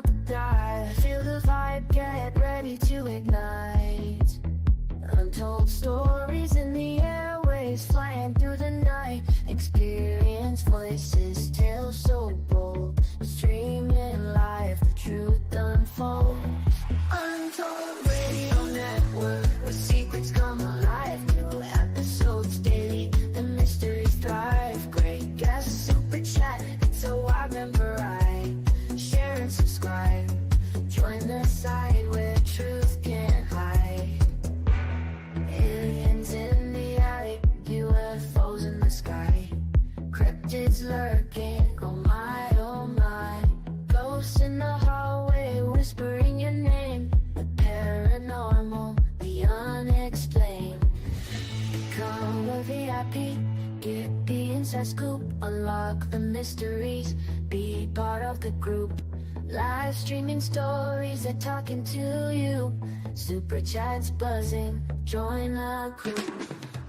up dive. Feel the vibe, get ready to ignite. Untold stories in the airways, flying through the night. Experience voices, tales so bold. Streaming live, the truth unfolds. Untold Radio Network, where secrets come alive. New episodes daily, the mysteries thrive. Great guests, super chat, it's a wild ride. Share and subscribe, join the side where truth can't hide. Aliens in the attic, UFOs in the sky. Cryptids lurking, oh my, oh my. Ghosts in the hallway, whispering your name. The paranormal, the unexplained. Become a VIP, get the inside scoop. Unlock the mysteries, be part of the group. Live streaming stories, they're talking to you. Super chats buzzing, join the crew.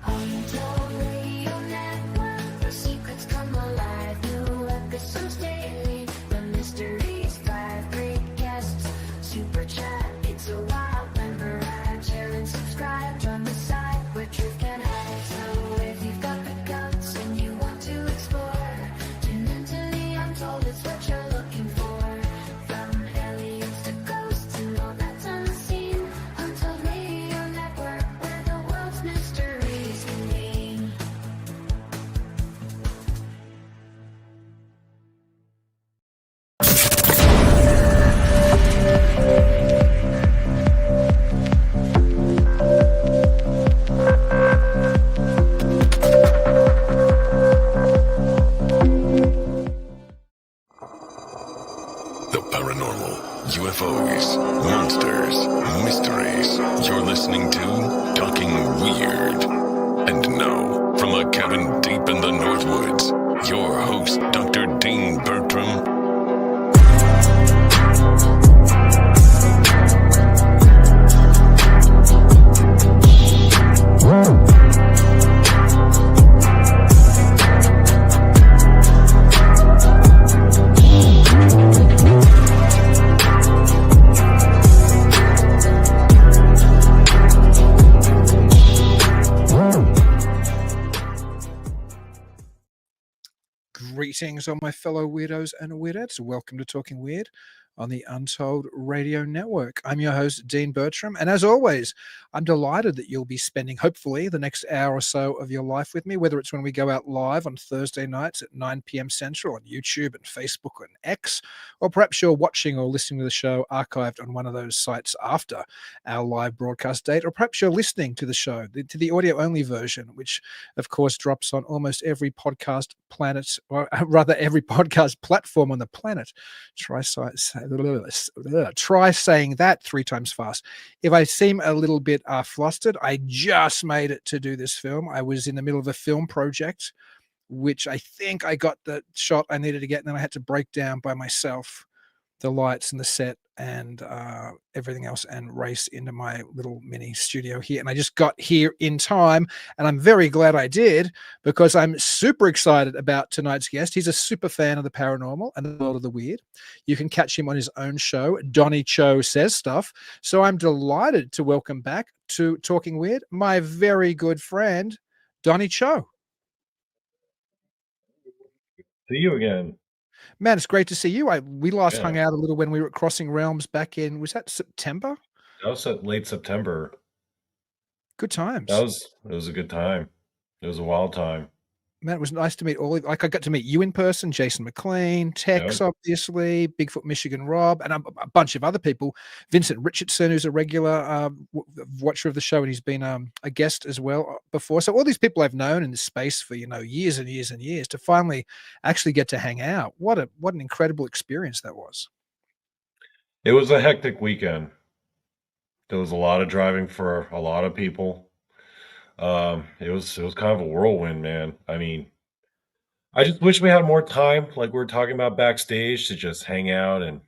Untold Radio Network, where secrets come alive. New episodes daily, the mysteries thrive. Great guests, super chat, it's a wild ride. Share and subscribe, join the side where truth can hide. So if you've got the guts and you want to explore, tune into the Untold, it's what you're looking for. From aliens to ghosts and all that's unseen. Untold Radio Network, where the world's mysteries convene. The paranormal, UFOs, monsters, mysteries. You're listening to Talking Weird. And now, from a cabin deep in the Northwoods, your host, Dr. Dean Bertram. Greetings, all my fellow weirdos and weirdettes. Welcome to Talking Weird on the Untold Radio Network. I'm your host, Dean Bertram, and as always, I'm delighted that you'll be spending, hopefully, the next hour or so of your life with me, whether it's when we go out live on Thursday nights at 9 p.m. Central on YouTube and Facebook and X, or perhaps you're watching or listening to the show archived on one of those sites after our live broadcast date, or perhaps you're listening to the show, to the audio-only version, which, of course, drops on almost every podcast planet, or rather every podcast platform on the planet. Try saying that 3 times fast. If I seem a little bit flustered, I just made it to do this film. I was in the middle of a film project, which I think I got the shot I needed to get, and then I had to break down by myself the lights and the set and everything else and race into my little mini studio here. And I just got here in time, and I'm very glad I did, because I'm super excited about tonight's guest. He's a super fan of the paranormal and the world of the weird. You can catch him on his own show, Donny Cho Says Stuff. So I'm delighted to welcome back to Talking Weird my very good friend, Donny Cho. See you again. Man, it's great to see you. We last hung out a little when we were at Crossing Realms back in, was that September? That was late September. Good times. It was a good time. It was a wild time. Man, it was nice to meet all of, like, I got to meet you in person, Jason McLean, Tex, obviously, Bigfoot Michigan Rob, and a bunch of other people. Vincent Richardson, who's a regular watcher of the show, and he's been a guest as well before. So all these people I've known in this space for, years and years and years, to finally actually get to hang out. What an incredible experience that was. It was a hectic weekend. There was a lot of driving for a lot of people. It was kind of a whirlwind, man. I mean, I just wish we had more time, like we were talking about backstage, to just hang out and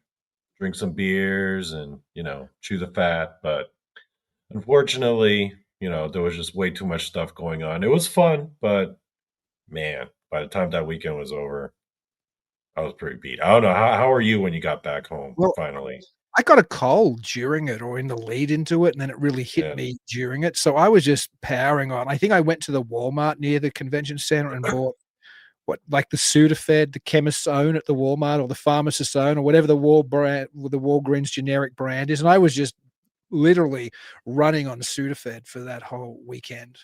drink some beers and, chew the fat. But unfortunately, there was just way too much stuff going on. It was fun, but man, by the time that weekend was over, I was pretty beat. I don't know. How are you when you got back home Well, finally? I got a cold during it or in the lead into it, and then it really hit Yeah. me during it. So I was just powering on. I think I went to the Walmart near the convention center and bought what like the Sudafed, the chemist's own at the Walmart or the pharmacist's own or whatever the Walgreens generic brand is. And I was just literally running on Sudafed for that whole weekend.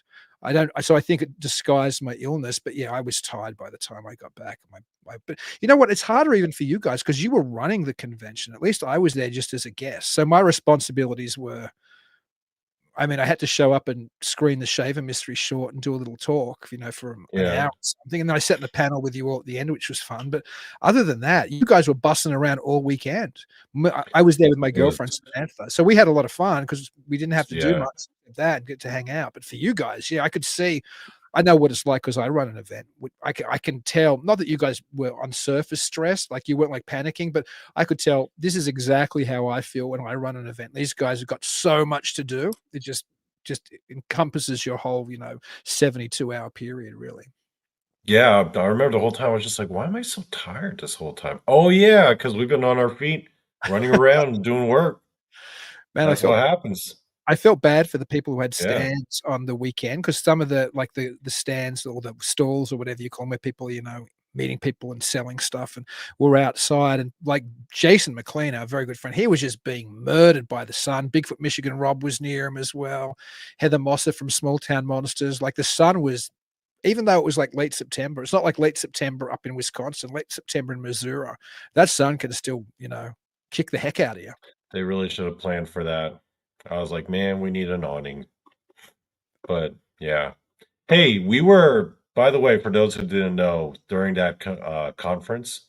So I think it disguised my illness, but yeah, I was tired by the time I got back. But you know what? It's harder even for you guys because you were running the convention. At least I was there just as a guest. So my responsibilities were, I mean, I had to show up and screen the Shaver mystery short and do a little talk, for an Yeah. hour or something, and then I sat in the panel with you all at the end, which was fun, but other than that, you guys were bussing around all weekend. I was there with my It was, girlfriend, Samantha, so we had a lot of fun because we didn't have to do yeah. much of that, get to hang out, but for you guys, yeah, I know what it's like because I run an event. I can tell, not that you guys were on surface stressed, like you weren't like panicking, but I could tell this is exactly how I feel when I run an event. These guys have got so much to do. It just encompasses your whole, 72-hour period, really. Yeah. I remember the whole time I was just like, why am I so tired this whole time? Oh yeah, because we've been on our feet, running around, doing work. Man, That's what happens. I felt bad for the people who had Yeah. stands on the weekend because some of the stands or the stalls or whatever you call them, where people, meeting people and selling stuff and were outside and like Jason McLean, our very good friend, he was just being murdered by the sun. Bigfoot Michigan Rob was near him as well. Heather Mosser from Small Town Monsters. Like the sun was, even though it was like late September, it's not like late September up in Wisconsin, late September in Missouri. That sun can still, kick the heck out of you. They really should have planned for that. I was like, man, we need an awning. But yeah. Hey, we were, by the way, for those who didn't know, during that conference,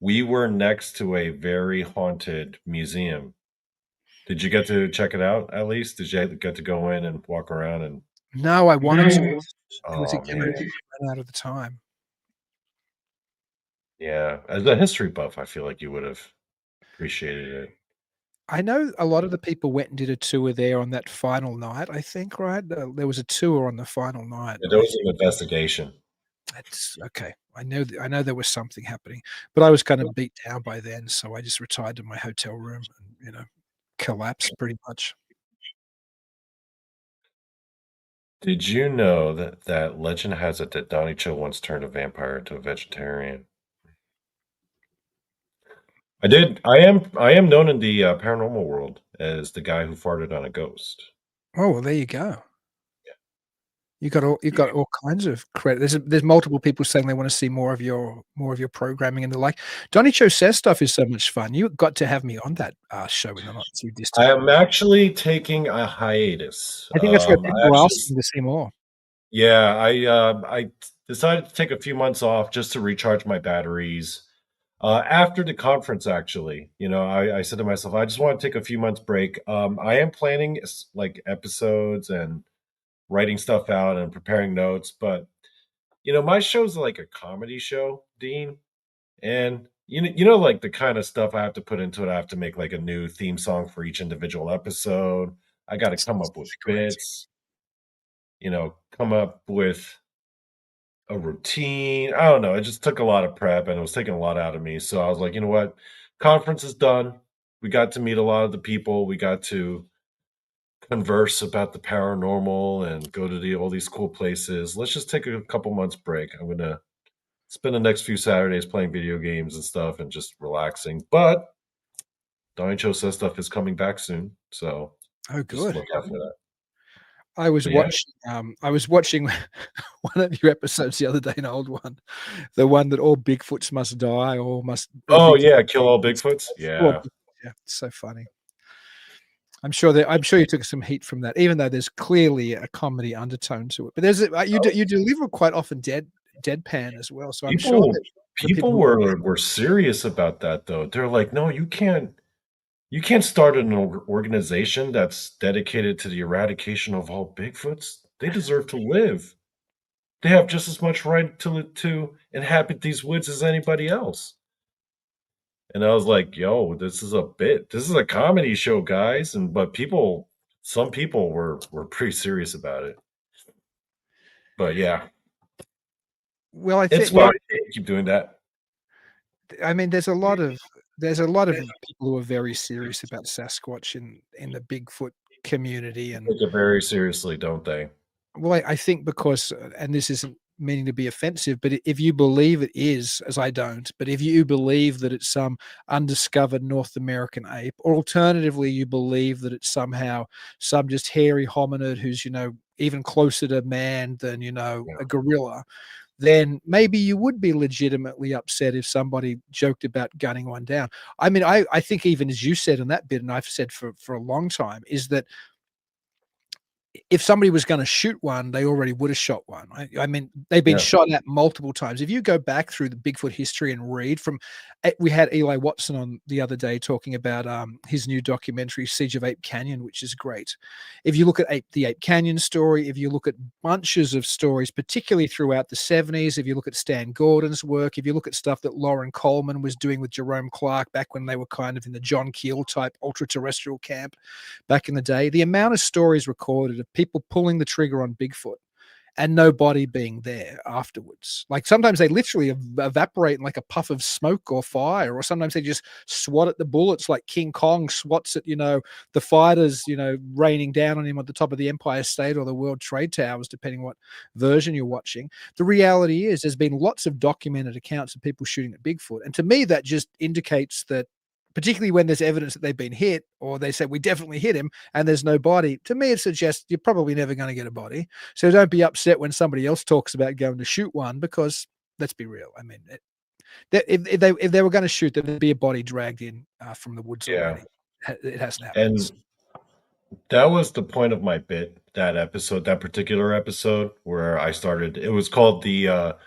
we were next to a very haunted museum. Did you get to check it out at least? Did you get to go in and walk around and No, I wanted to. It was oh again, I man. ran out of the time. Yeah. As a history buff, I feel like you would have appreciated it. I know a lot of the people went and did a tour there on that final night, I think, right? There was a tour on the final night. There was an investigation. That's okay. I know there was something happening, but I was kind of beat down by then, so I just retired to my hotel room and, collapsed pretty much. Did you know that legend has it that Donny Cho once turned a vampire into a vegetarian? I did. I am known in the paranormal world as the guy who farted on a ghost. Oh, well, there you go. You got all kinds of credit. There's multiple people saying they wanna see more of your programming and the like. Donny Cho Says Stuff is so much fun. You got to have me on that, show in the not too I distant. am actually taking a hiatus. I think that's where I people are actually, asking to see more. yeah, I decided to take a few months off just to recharge my batteries. After the conference, actually, I said to myself, I just want to take a few months break. I am planning like episodes and writing stuff out and preparing notes, but my show's like a comedy show, Dean, and like the kind of stuff I have to put into it. I have to make like a new theme song for each individual episode. I got to come Sounds up with great. bits, come up with a routine. I don't know. It just took a lot of prep and it was taking a lot out of me. So I was like, you know what? Conference is done. We got to meet a lot of the people. We got to converse about the paranormal and go to all these cool places. Let's just take a couple months break. I'm gonna spend the next few Saturdays playing video games and stuff and just relaxing. But Donny Cho Says Stuff is coming back soon, so Oh, just good. look out for that. I was watching one of your episodes the other day, an old one, the one that all Bigfoots must die or Oh Bigfoot yeah, Kill All Bigfoots. all Yeah. Bigfoot, yeah, it's so funny. I'm sure you took some heat from that, even though there's clearly a comedy undertone to it. But you deliver quite often deadpan as well, so I'm sure People that the people people who were serious about that though. They're like, "No, you can't start an organization that's dedicated to the eradication of all Bigfoots. They deserve to live. They have just as much right to inhabit these woods as anybody else." And I was like, "Yo, this is a bit. This is a comedy show, guys." But some people were pretty serious about it. But yeah, well, I it's think fine. Keep doing that. I mean, there's a lot of people who are very serious about Sasquatch in the Bigfoot community, They and take it very seriously, don't they? well, I think because, and this isn't meaning to be offensive, but if you believe it is, as I don't, but if you believe that it's some undiscovered North American ape, or alternatively, you believe that it's somehow some just hairy hominid who's, even closer to man than, Yeah. a gorilla, then maybe you would be legitimately upset if somebody joked about gunning one down. I mean, I think even as you said in that bit, and I've said for a long time, is that if somebody was gonna shoot one, they already would have shot one. I mean, they've been Yeah. shot at multiple times. If you go back through the Bigfoot history and read from we had Eli Watson on the other day talking about, his new documentary, Siege of Ape Canyon, which is great. If you look at the Ape Canyon story, if you look at bunches of stories, particularly throughout the '70s, if you look at Stan Gordon's work, if you look at stuff that Lauren Coleman was doing with Jerome Clark back when they were kind of in the John Keel type ultra-terrestrial camp back in the day, the amount of stories recorded of people pulling the trigger on Bigfoot and no body being there afterwards. Like sometimes they literally evaporate in like a puff of smoke or fire, or sometimes they just swat at the bullets like King Kong swats at, the fighters, raining down on him at the top of the Empire State or the World Trade Towers, depending what version you're watching. The reality is there's been lots of documented accounts of people shooting at Bigfoot. And to me, that just indicates that, particularly when there's evidence that they've been hit, or they say we definitely hit him and there's no body, to me it suggests you're probably never going to get a body. So don't be upset when somebody else talks about going to shoot one, because let's be real. I mean, if they were going to shoot, there'd be a body dragged in from the woods Yeah. already. It hasn't happened. And that was the point of my bit, that episode, that particular episode where I started. It was called the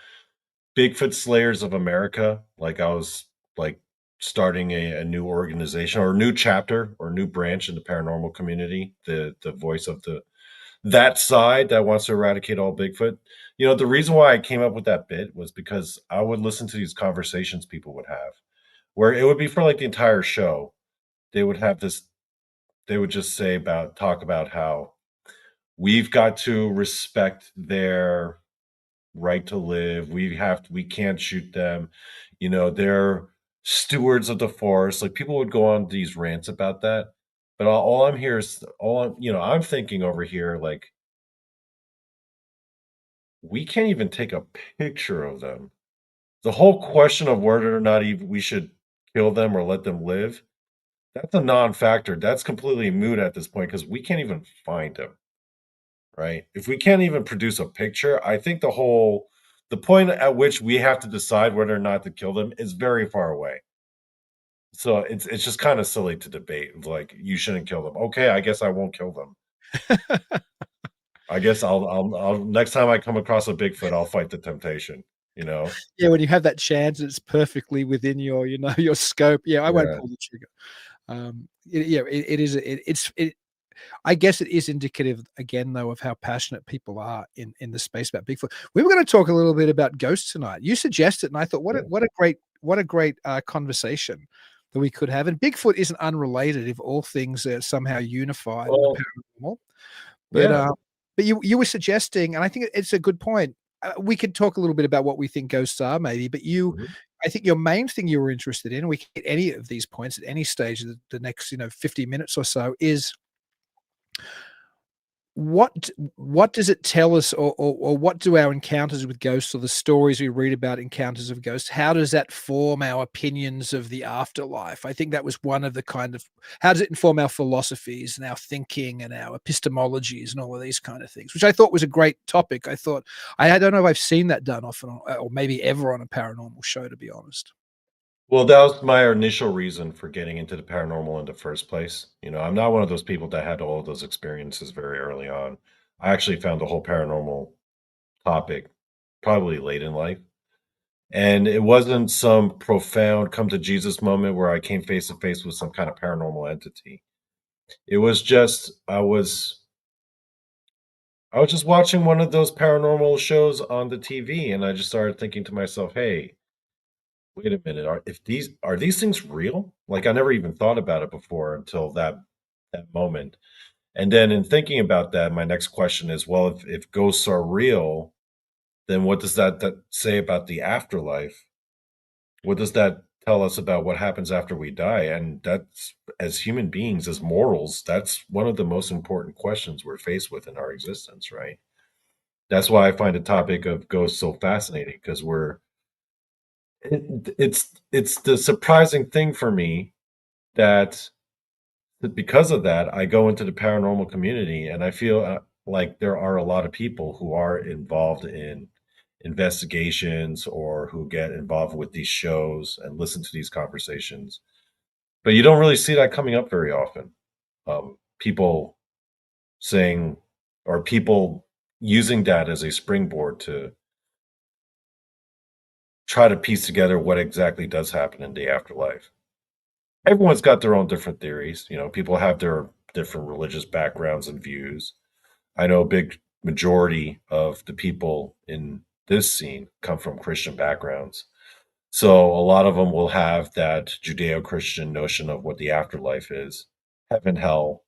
Bigfoot Slayers of America. Like I was like starting a new organization or a new chapter or new branch in the paranormal community, the voice of that side that wants to eradicate all Bigfoot. The reason why I came up with that bit was because I would listen to these conversations people would have where it would be for like the entire show. They would have this, they would just talk about how we've got to respect their right to live. We can't shoot them. They're stewards of the forest. Like people would go on these rants about that. But all I'm here is I'm thinking over here, like, we can't even take a picture of them. The whole question of whether or not even we should kill them or let them live, that's a non-factor. That's completely moot at this point because we can't even find them, right? If we can't even produce a picture, I think the point at which we have to decide whether or not to kill them is very far away. So it's just kind of silly to debate. Like you shouldn't kill them. Okay, I guess I won't kill them. I guess I'll next time I come across a Bigfoot, I'll fight the temptation. Yeah, when you have that chance, it's perfectly within your, your scope. Yeah, I won't Yeah. pull the trigger. It is. I guess it is indicative again, though, of how passionate people are in the space about Bigfoot. We were going to talk a little bit about ghosts tonight. You suggested, and I thought, Yeah. what a great conversation that we could have. And Bigfoot isn't unrelated if all things are somehow unified in the Well, paranormal. But yeah. you were suggesting, and I think it's a good point. We could talk a little bit about what we think ghosts are, maybe. But Mhm. I think your main thing you were interested in, and we can hit any of these points at any stage of the next 50 minutes or so, is what does it tell us, or what do our encounters with ghosts, or the stories we read about encounters of ghosts, how does that form our opinions of the afterlife? I think that was one of the kind of, how does it inform our philosophies and our thinking and our epistemologies and all of these kind of things, which I thought was a great topic. I don't know if I've seen that done often, or maybe ever on a paranormal show, to be honest. Well, that was my initial reason for getting into the paranormal in the first place. I'm not one of those people that had all of those experiences very early on. I actually found the whole paranormal topic probably late in life. And it wasn't some profound come to Jesus moment where I came face to face with some kind of paranormal entity. It was just I was just watching one of those paranormal shows on the TV and I just started thinking to myself, "Hey, wait a minute, are these things real?" Like I never even thought about it before until that moment. And then in thinking about that, my next question is, well, if ghosts are real, then what does that say about the afterlife? What does that tell us about what happens after we die. And that's, as human beings, as mortals, that's one of the most important questions we're faced with in our existence, right? That's why I find the topic of ghosts so fascinating, because it's the surprising thing for me that because of that, I go into the paranormal community and I feel like there are a lot of people who are involved in investigations or who get involved with these shows and listen to these conversations. But you don't really see that coming up very often. People saying, or people using that as a springboard to try to piece together what exactly does happen in the afterlife. Everyone's got their own different theories. You know, people have their different religious backgrounds and views. I know a big majority of the people in this scene come from Christian backgrounds. So a lot of them will have that Judeo Christian notion of what the afterlife is, heaven, hell.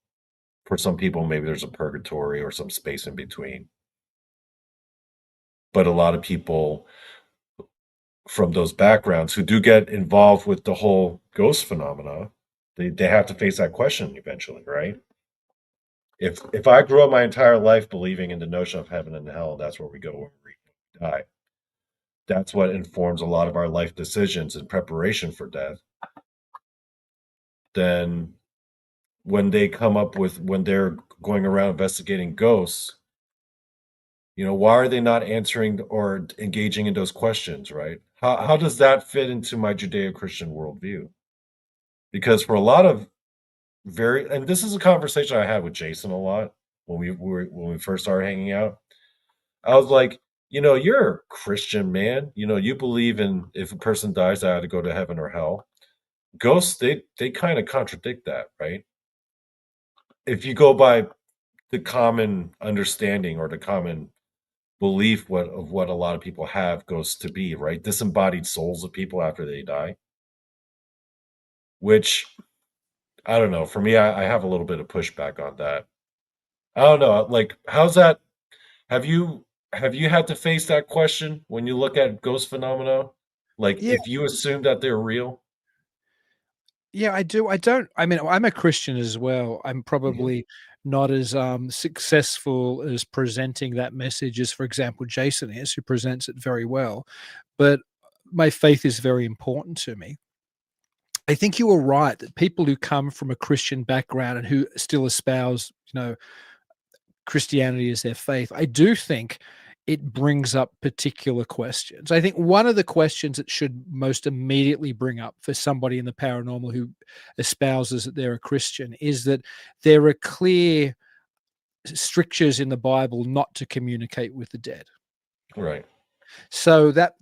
For some people, maybe there's a purgatory or some space in between. But a lot of people from those backgrounds who do get involved with the whole ghost phenomena, they have to face that question eventually, right? If I grew up my entire life believing in the notion of heaven and hell, that's where we go when we die. That's what informs a lot of our life decisions in preparation for death. Then when they come up with when they're going around investigating ghosts, you know, why are they not answering or engaging in those questions, right? How does that fit into my Judeo-Christian worldview? Because for a lot of very, and this is a conversation I had with Jason a lot when we first started hanging out. I was like, you know, you're a Christian man. You know, you believe in if a person dies, I had to go to heaven or hell. Ghosts, they kind of contradict that, right? If you go by the common understanding or the common belief what a lot of people have ghosts to be, right? Disembodied souls of people after they die. Which I don't know. For me, I have a little bit of pushback on that. I don't know. Like, how's that? Have you have you had to face that question when you look at ghost phenomena? Like, Yeah, if you assume that they're real? yeah, I do. I don't. I mean, I'm a Christian as well. I'm Mhm. probably not as successful as presenting that message as, for example, Jason is, who presents it very well. But my faith is very important to me. I think you were right that people who come from a Christian background and who still espouse, Christianity as their faith, I do think it brings up particular questions. I think one of the questions it should most immediately bring up for somebody in the paranormal who espouses that they're a Christian is that there are clear strictures in the Bible not to communicate with the dead. Right. So that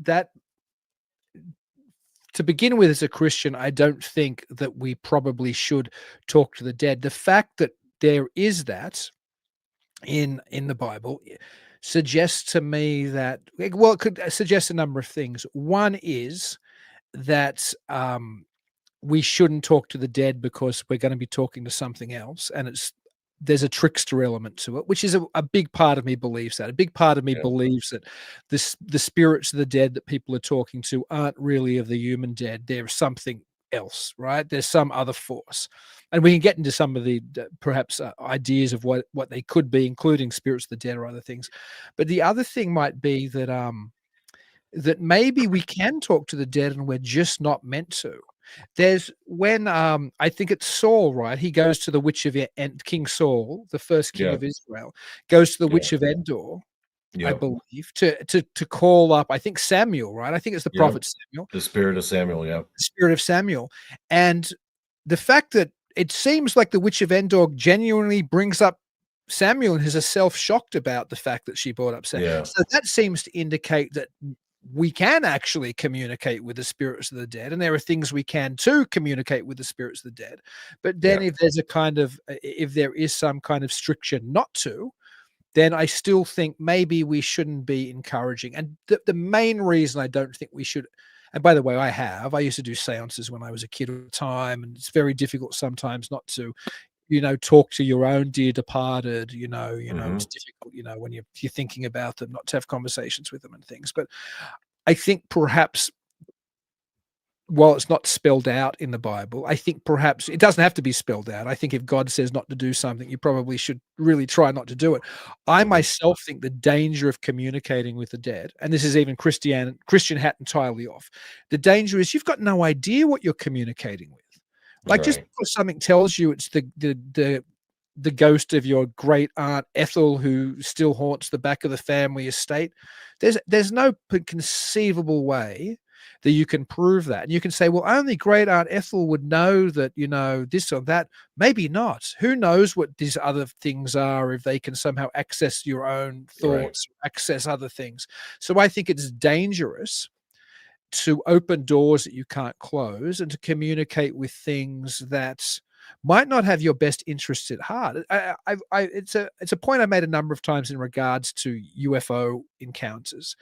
to begin with, as a Christian, I don't think that we probably should talk to the dead. The fact that there is that in the Bible suggests to me that, well, it could suggest a number of things. One is that we shouldn't talk to the dead because we're going to be talking to something else, and there's a trickster element to it, which is a big part of me believes that. A big part of me Yeah. believes that the spirits of the dead that people are talking to aren't really of the human dead. They're something else, right? There's some other force, and we can get into some of the perhaps ideas of what they could be, including spirits of the dead or other things. But the other thing might be that maybe we can talk to the dead and we're just not meant to. There's when I think it's Saul, right? He goes to the witch of and King Saul, the first king Yeah. of Israel, goes to the Yeah. witch of Endor, I Yep. believe, to call up, I think Samuel, right? I think it's the Yep. prophet Samuel, The spirit of Samuel. Yep. the spirit of Samuel. And the fact that it seems like the witch of Endor genuinely brings up Samuel and is herself shocked about the fact that she brought up Samuel. Yeah. So that seems to indicate that we can actually communicate with the spirits of the dead, and there are things we can to communicate with the spirits of the dead. But then Yeah. if there's a kind of if there is some kind of stricture not to, then I still think maybe we shouldn't be encouraging. And the main reason I don't think we should, and by the way, I used to do seances when I was a kid all the time, and it's very difficult sometimes not to, talk to your own dear departed, it's Hmm. difficult, when you're thinking about them, not to have conversations with them and things. But I think perhaps while it's not spelled out in the Bible, I think perhaps it doesn't have to be spelled out. I think if God says not to do something, you probably should really try not to do it. I Mhm. myself think the danger of communicating with the dead, and this is even Christian hat entirely off. The danger is you've got no idea what you're communicating with. Like just Right. because something tells you it's the ghost of your great aunt Ethel who still haunts the back of the family estate, there's no conceivable way that you can prove that. And you can say, well, only great aunt Ethel would know that, this or that. Maybe not. Who knows what these other things are if they can somehow access your own Right. thoughts, access other things. So I think it's dangerous to open doors that you can't close and to communicate with things that might not have your best interests at heart. It's a point I made a number of times in regards to UFO encounters,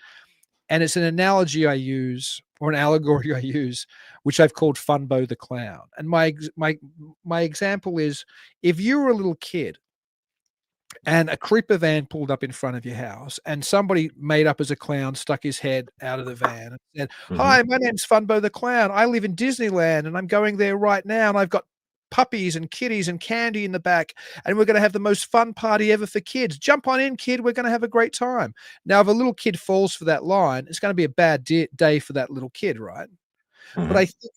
and it's an analogy I use or an allegory I use, which I've called Funbo the Clown. And my example is if you were a little kid and a creeper van pulled up in front of your house and somebody made up as a clown stuck his head out of the van and said, Mhm. "Hi, my name's Funbo the Clown. I live in Disneyland and I'm going there right now and I've got puppies and kitties and candy in the back and we're going to have the most fun party ever for kids. Jump on in, kid. We're going to have a great time." Now, if a little kid falls for that line, it's going to be a bad day for that little kid, right? But I Mhm. think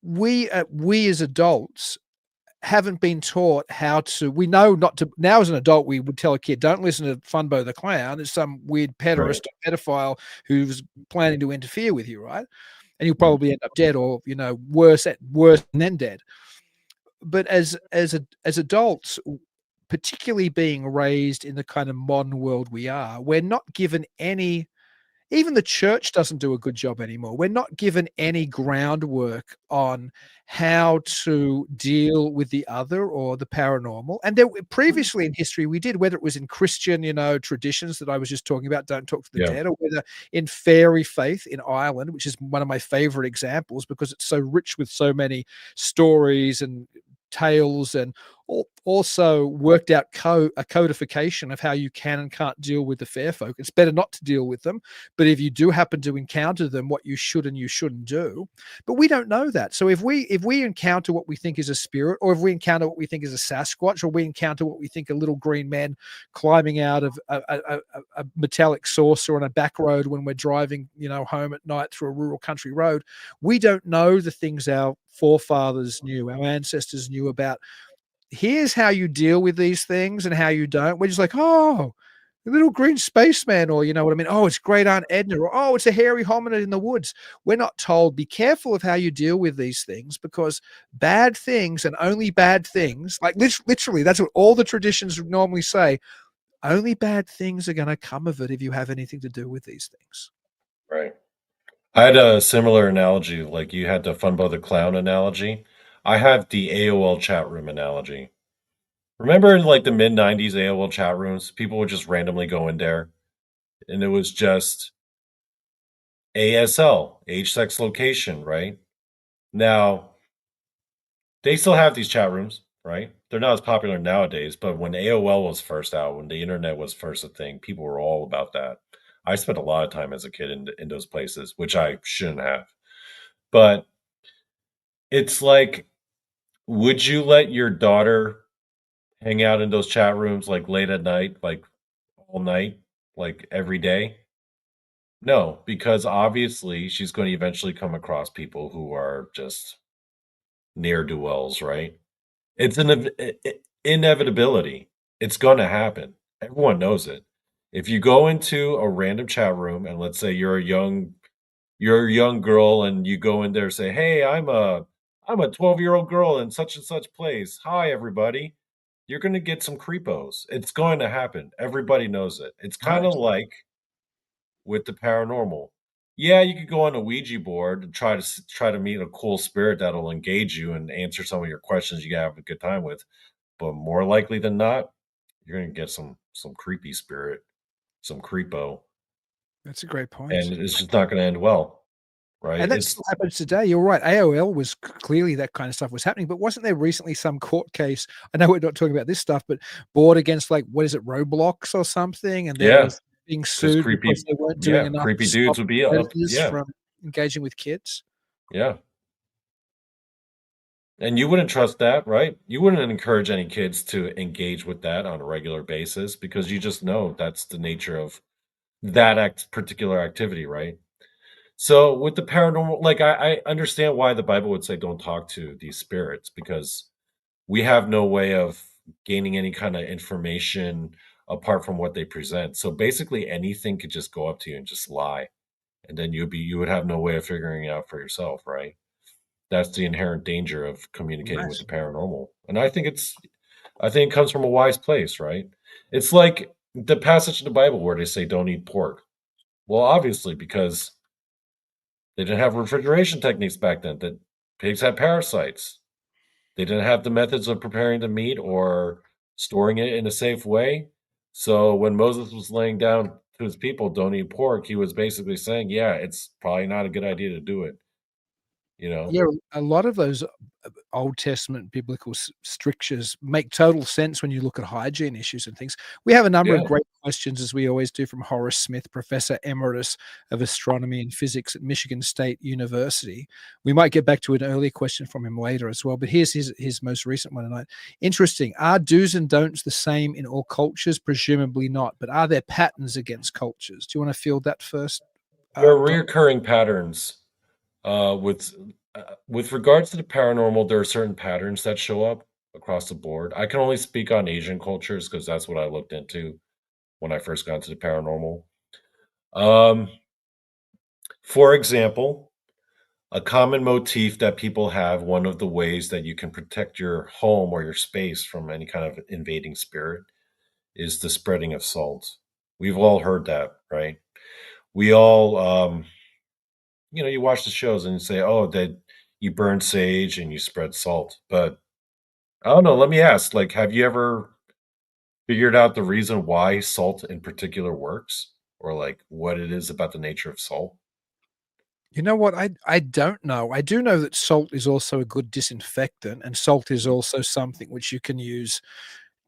we as adults haven't been taught how to. We know not to. Now as an adult, we would tell a kid, don't listen to Funbo the Clown. It's some weird Right. pederast or pedophile who's planning to interfere with you, right? And you'll Mhm. probably end up dead or worse than dead. But as adults, particularly being raised in the kind of modern world we are, we're not given any. Even the church doesn't do a good job anymore. We're not given any groundwork on how to deal with the other or the paranormal. And there previously in history we did, whether it was in Christian, traditions that I was just talking about, don't talk to the Yeah. dead, or whether in fairy faith in Ireland, which is one of my favorite examples because it's so rich with so many stories and tales and also worked out a codification of how you can and can't deal with the fair folk. It's better not to deal with them, but if you do happen to encounter them, what you should and you shouldn't do. But we don't know that. So if we encounter what we think is a spirit, or if we encounter what we think is a Sasquatch, or we encounter what we think a little green man climbing out of a metallic saucer on a back road when we're driving, home at night through a rural country road, we don't know the things our forefathers knew, our ancestors knew about. Here's how you deal with these things and how you don't. We're just like, oh, a little green spaceman, or you know what I mean? Oh, it's great Aunt Edna, or oh, it's a hairy hominid in the woods. We're not told, be careful of how you deal with these things because bad things and only bad things, like literally, that's what all the traditions normally say. Only bad things are going to come of it if you have anything to do with these things. Right. I had a similar analogy, like you had the Funbo the Clown analogy. I have the AOL chat room analogy. Remember in like the mid 90s AOL chat rooms, people would just randomly go in there and it was just ASL, age, sex, location, right? Now, they still have these chat rooms, right? They're not as popular nowadays, but when AOL was first out, when the internet was first a thing, people were all about that. I spent a lot of time as a kid in those places, which I shouldn't have. But it's like, would you let your daughter hang out in those chat rooms like late at night, like all night, like every day? No, because obviously she's going to eventually come across people who are just ne'er do wells, right? It's an inevitability. It's going to happen. Everyone knows it. If you go into a random chat room and let's say you're a young girl and you go in there and say, "Hey, I'm a 12-year-old girl in such and such place. Hi everybody." You're going to get some creepos. It's going to happen. Everybody knows it. It's kind Right. of like with the paranormal. Yeah, you could go on a Ouija board and try to meet a cool spirit that'll engage you and answer some of your questions you have a good time with. But more likely than not, you're gonna get some creepy spirit, some creepo, That's a great and point. it's just not gonna end well, right? And that It's still happens today. You're right. AOL was clearly that kind of stuff was happening, but wasn't there recently some court case? I know we're not talking about this stuff, but bought against like what is it, Roblox or something, and there yeah, was being because sued because creepy they weren't doing yeah, enough to creepy stop dudes would be up. predators Yeah, from engaging with kids. yeah. And you wouldn't trust that, right? You wouldn't encourage any kids to engage with that on a regular basis because you just know that's the nature of that particular activity, right? So with the paranormal, like I understand why the Bible would say don't talk to these spirits because we have no way of gaining any kind of information apart from what they present. So basically anything could just go up to you and just lie. And then you would have no way of figuring it out for yourself, right? That's the inherent danger of communicating with Right. the paranormal. And I think it comes from a wise place, right? It's like the passage in the Bible where they say don't eat pork. Well, obviously, because they didn't have refrigeration techniques back then, that pigs had parasites. They didn't have the methods of preparing the meat or storing it in a safe way. So when Moses was laying down to his people, don't eat pork, he was basically saying, yeah, it's probably not a good idea to do it, you know? Yeah, a lot of those Old Testament biblical strictures make total sense when you look at hygiene issues and things. We have a number of Yeah. great questions, as we always do, from Horace Smith, Professor Emeritus of Astronomy and Physics at Michigan State University. We might get back to an earlier question from him later as well, but here's his most recent one tonight. Interesting. Are do's and don'ts the same in all cultures? Presumably not, but are there patterns against cultures? Do you want to field that first, There are Don? reoccurring patterns with with regards to the paranormal. There are certain patterns that show up across the board. I can only speak on Asian cultures because that's what I looked into when I first got into the paranormal. Um, for example, a common motif that people have, one of the ways that you can protect your home or your space from any kind of invading spirit is the spreading of salt. We've all heard that, right? We all, you watch the shows and you say, oh, that you burn sage and you spread salt. But I don't know. Let me ask, like, have you ever figured out the reason why salt in particular works or like what it is about the nature of salt? You know what? I don't know. I do know that salt is also a good disinfectant, and salt is also something which you can use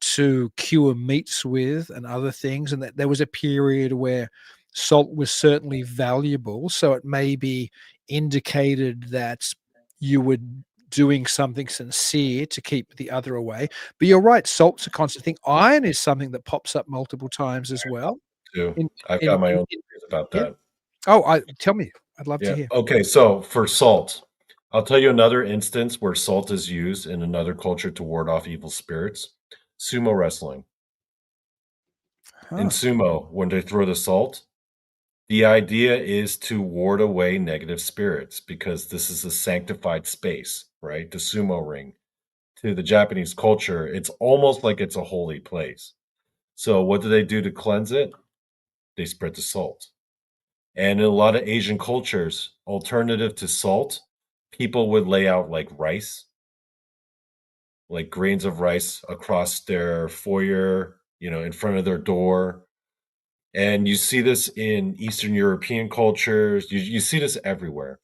to cure meats with and other things, and that there was a period where salt was certainly valuable, so it may be indicated that you were doing something sincere to keep the other away. But you're right, salt's a constant thing. Iron is something that pops up multiple times as well. Too. In I've got my own in theories about yeah. that. Oh, I tell me. I'd love to Yeah. hear. Okay. So for salt, I'll tell you another instance where salt is used in another culture to ward off evil spirits. Sumo wrestling. In Huh. sumo, when they throw the salt, the idea is to ward away negative spirits because this is a sanctified space, right? The sumo ring. To the Japanese culture, it's almost like it's a holy place. So what do they do to cleanse it? They spread the salt. And in a lot of Asian cultures, alternative to salt, people would lay out like rice, like grains of rice across their foyer, in front of their door. And you see this in Eastern European cultures. You see this everywhere.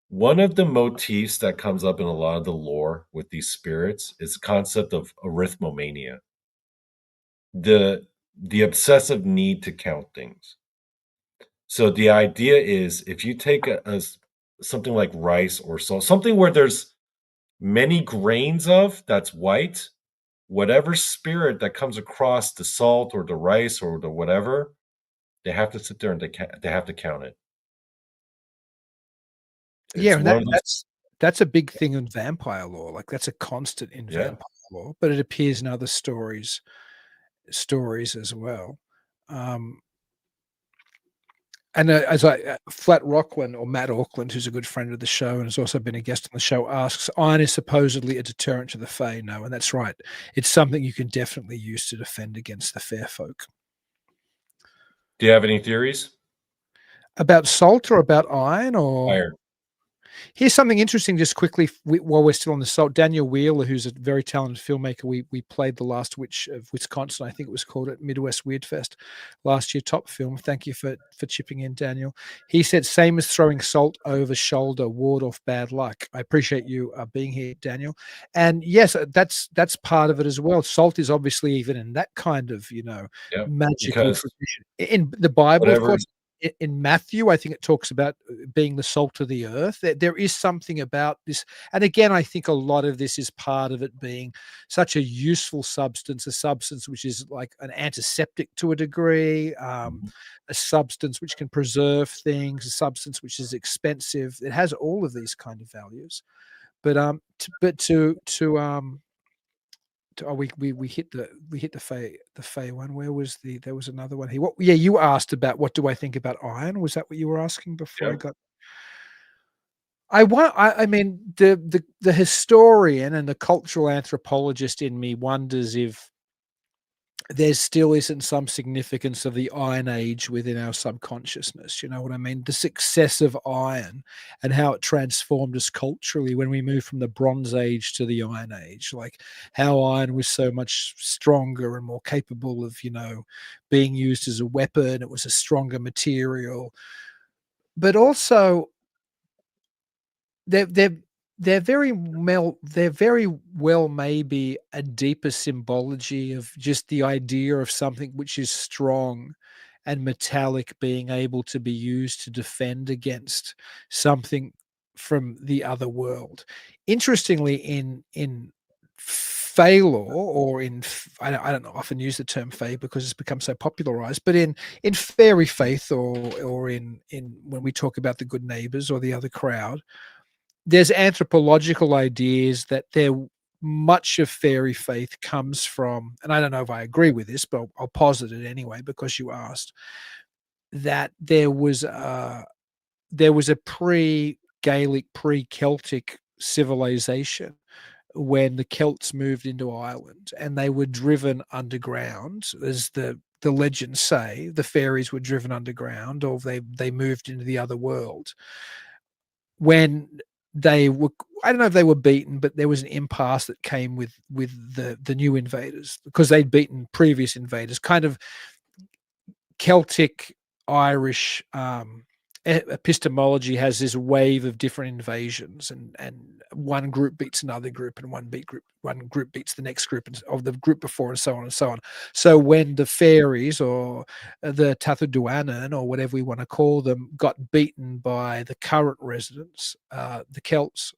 One of the motifs that comes up in a lot of the lore with these spirits is the concept of arithmomania, the obsessive need to count things. So the idea is if you take something like rice or salt, something where there's many grains of that's white, whatever spirit that comes across the salt or the rice or the whatever, they have to sit there and they have to count it. Yeah, It's and one of those. that's a big thing in vampire lore, like, that's a constant in Yeah. vampire lore, but it appears in other stories as well. Um, and, as Flat Rockland or Matt Auckland, who's a good friend of the show and has also been a guest on the show, asks, "Iron is supposedly a deterrent to the Fae." No, and that's right. It's something you can definitely use to defend against the fair folk. Do you have any theories? About salt or about iron or Iron. Here's something interesting just quickly while we're still on the salt. Daniel Wheeler, who's a very talented filmmaker, we played The Last Witch of Wisconsin, I think it was called, at Midwest Weird Fest last year. Top film. Thank you for chipping in, Daniel. He said, "Same as throwing salt over shoulder, ward off bad luck." I appreciate you being here, Daniel. And yes, that's part of it as well. Salt is obviously even in that kind of Yeah. magical Because tradition in the Bible, of whatever course. in Matthew, I think it talks about being the salt of the earth. There is something about this, and again, I think a lot of this is part of it being such a useful substance, a substance which is like an antiseptic to a degree, Mhm. a substance which can preserve things, a substance which is expensive. It has all of these kind of values, but oh, we hit the Fey one. Where was there was another one here. What? Yeah, you asked about what do I think about iron? Was that what you were asking before I Yep. got? I mean, the historian and the cultural anthropologist in me wonders if there still isn't some significance of the Iron Age within our subconsciousness. You know what I mean? The success of iron and how it transformed us culturally when we moved from the Bronze Age to the Iron Age. Like how iron was so much stronger and more capable of, being used as a weapon. It was a stronger material. But also, they're they're they're very well maybe a deeper symbology of just the idea of something which is strong and metallic being able to be used to defend against something from the other world. Interestingly, in Fey lore or I don't often use the term Fey because it's become so popularized, but in fairy faith or in when we talk about the good neighbors or the other crowd, there's anthropological ideas that there much of fairy faith comes from, and I don't know if I agree with this, but I'll posit it anyway because you asked, that there was a pre-Gaelic, pre-Celtic civilization when the Celts moved into Ireland and they were driven underground, as the legends say, the fairies were driven underground or they moved into the other world when they were, I don't know if they were beaten, but there was an impasse that came with the new invaders because they'd beaten previous invaders. Kind of Celtic Irish epistemology has this wave of different invasions, and one group beats another group, and one group beats the next group of the group before, and so on and so on. So when the fairies or the Tathuduanan or whatever we want to call them got beaten by the current residents, the Celts,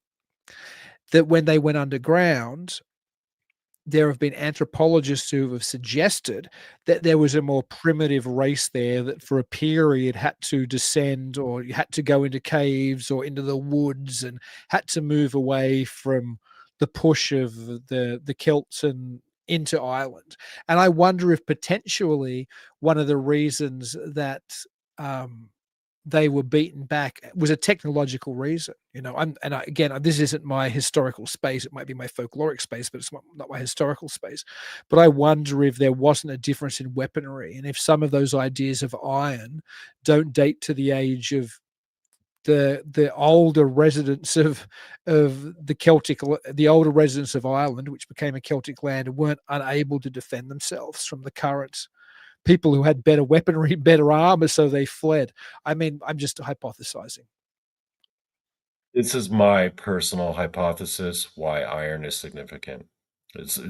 that when they went underground, there have been anthropologists who have suggested that there was a more primitive race there that for a period had to descend or had to go into caves or into the woods and had to move away from the push of the Celts and into Ireland. And I wonder if potentially one of the reasons that um, they were beaten back was a technological reason. Again, this isn't my historical space. It might be my folkloric space, but it's not my historical space. But I wonder if there wasn't a difference in weaponry, and if some of those ideas of iron don't date to the age of the older residents of the older residents of Ireland, which became a Celtic land, and weren't unable to defend themselves from the current people who had better weaponry, better armor, so they fled. I mean, I'm just hypothesizing. This is my personal hypothesis why iron is significant. It's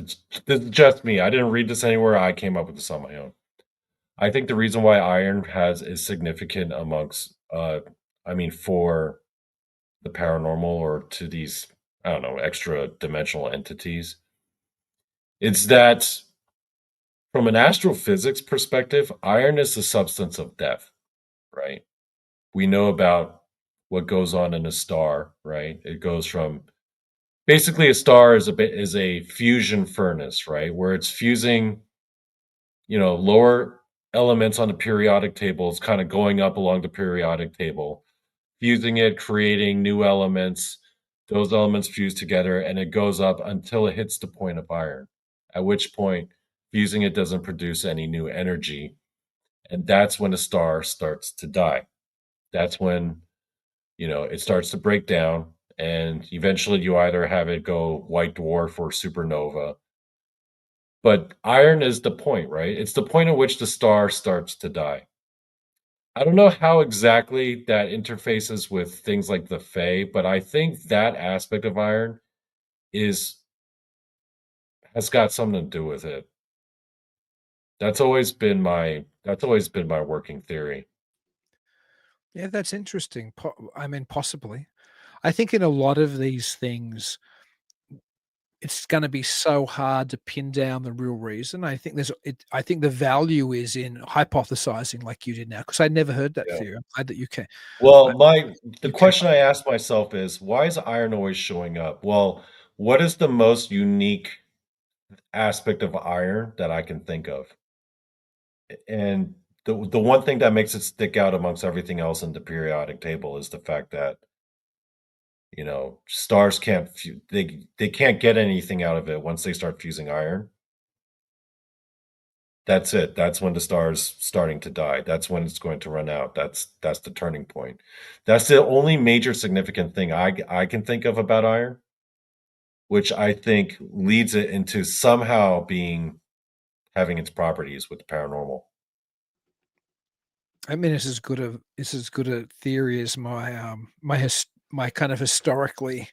just me. I didn't read this anywhere. I came up with this on my own. I think the reason why iron has is significant amongst I mean for the paranormal or to these, I don't know, extra dimensional entities. It's that from an astrophysics perspective, iron is the substance of death, right? We know about what goes on in a star, right? It goes from basically a star is a fusion furnace, right? Where it's fusing, lower elements on the periodic table. It's kind of going up along the periodic table, fusing it, creating new elements. Those elements fuse together and it goes up until it hits the point of iron, at which point fusing it doesn't produce any new energy. And that's when a star starts to die. That's when, it starts to break down. And eventually you either have it go white dwarf or supernova. But iron is the point, right? It's the point at which the star starts to die. I don't know how exactly that interfaces with things like the Fae, but I think that aspect of iron is has got something to do with it. That's always been my working theory. Yeah, that's interesting. I mean, possibly. I think in a lot of these things, it's going to be so hard to pin down the real reason. I think I think the value is in hypothesizing like you did now, because I never heard that Yeah. theory. I'm glad that you can. Well, I, the you came question up. I ask myself is, why is iron always showing up? Well, what is the most unique aspect of iron that I can think of? And the one thing that makes it stick out amongst everything else in the periodic table is the fact that, stars can't they can't get anything out of it once they start fusing iron. That's it. That's when the star's starting to die. That's when it's going to run out. That's the turning point. That's the only major significant thing I can think of about iron, which I think leads it into somehow being having its properties with the paranormal. I mean, it's as good a theory as my kind of historically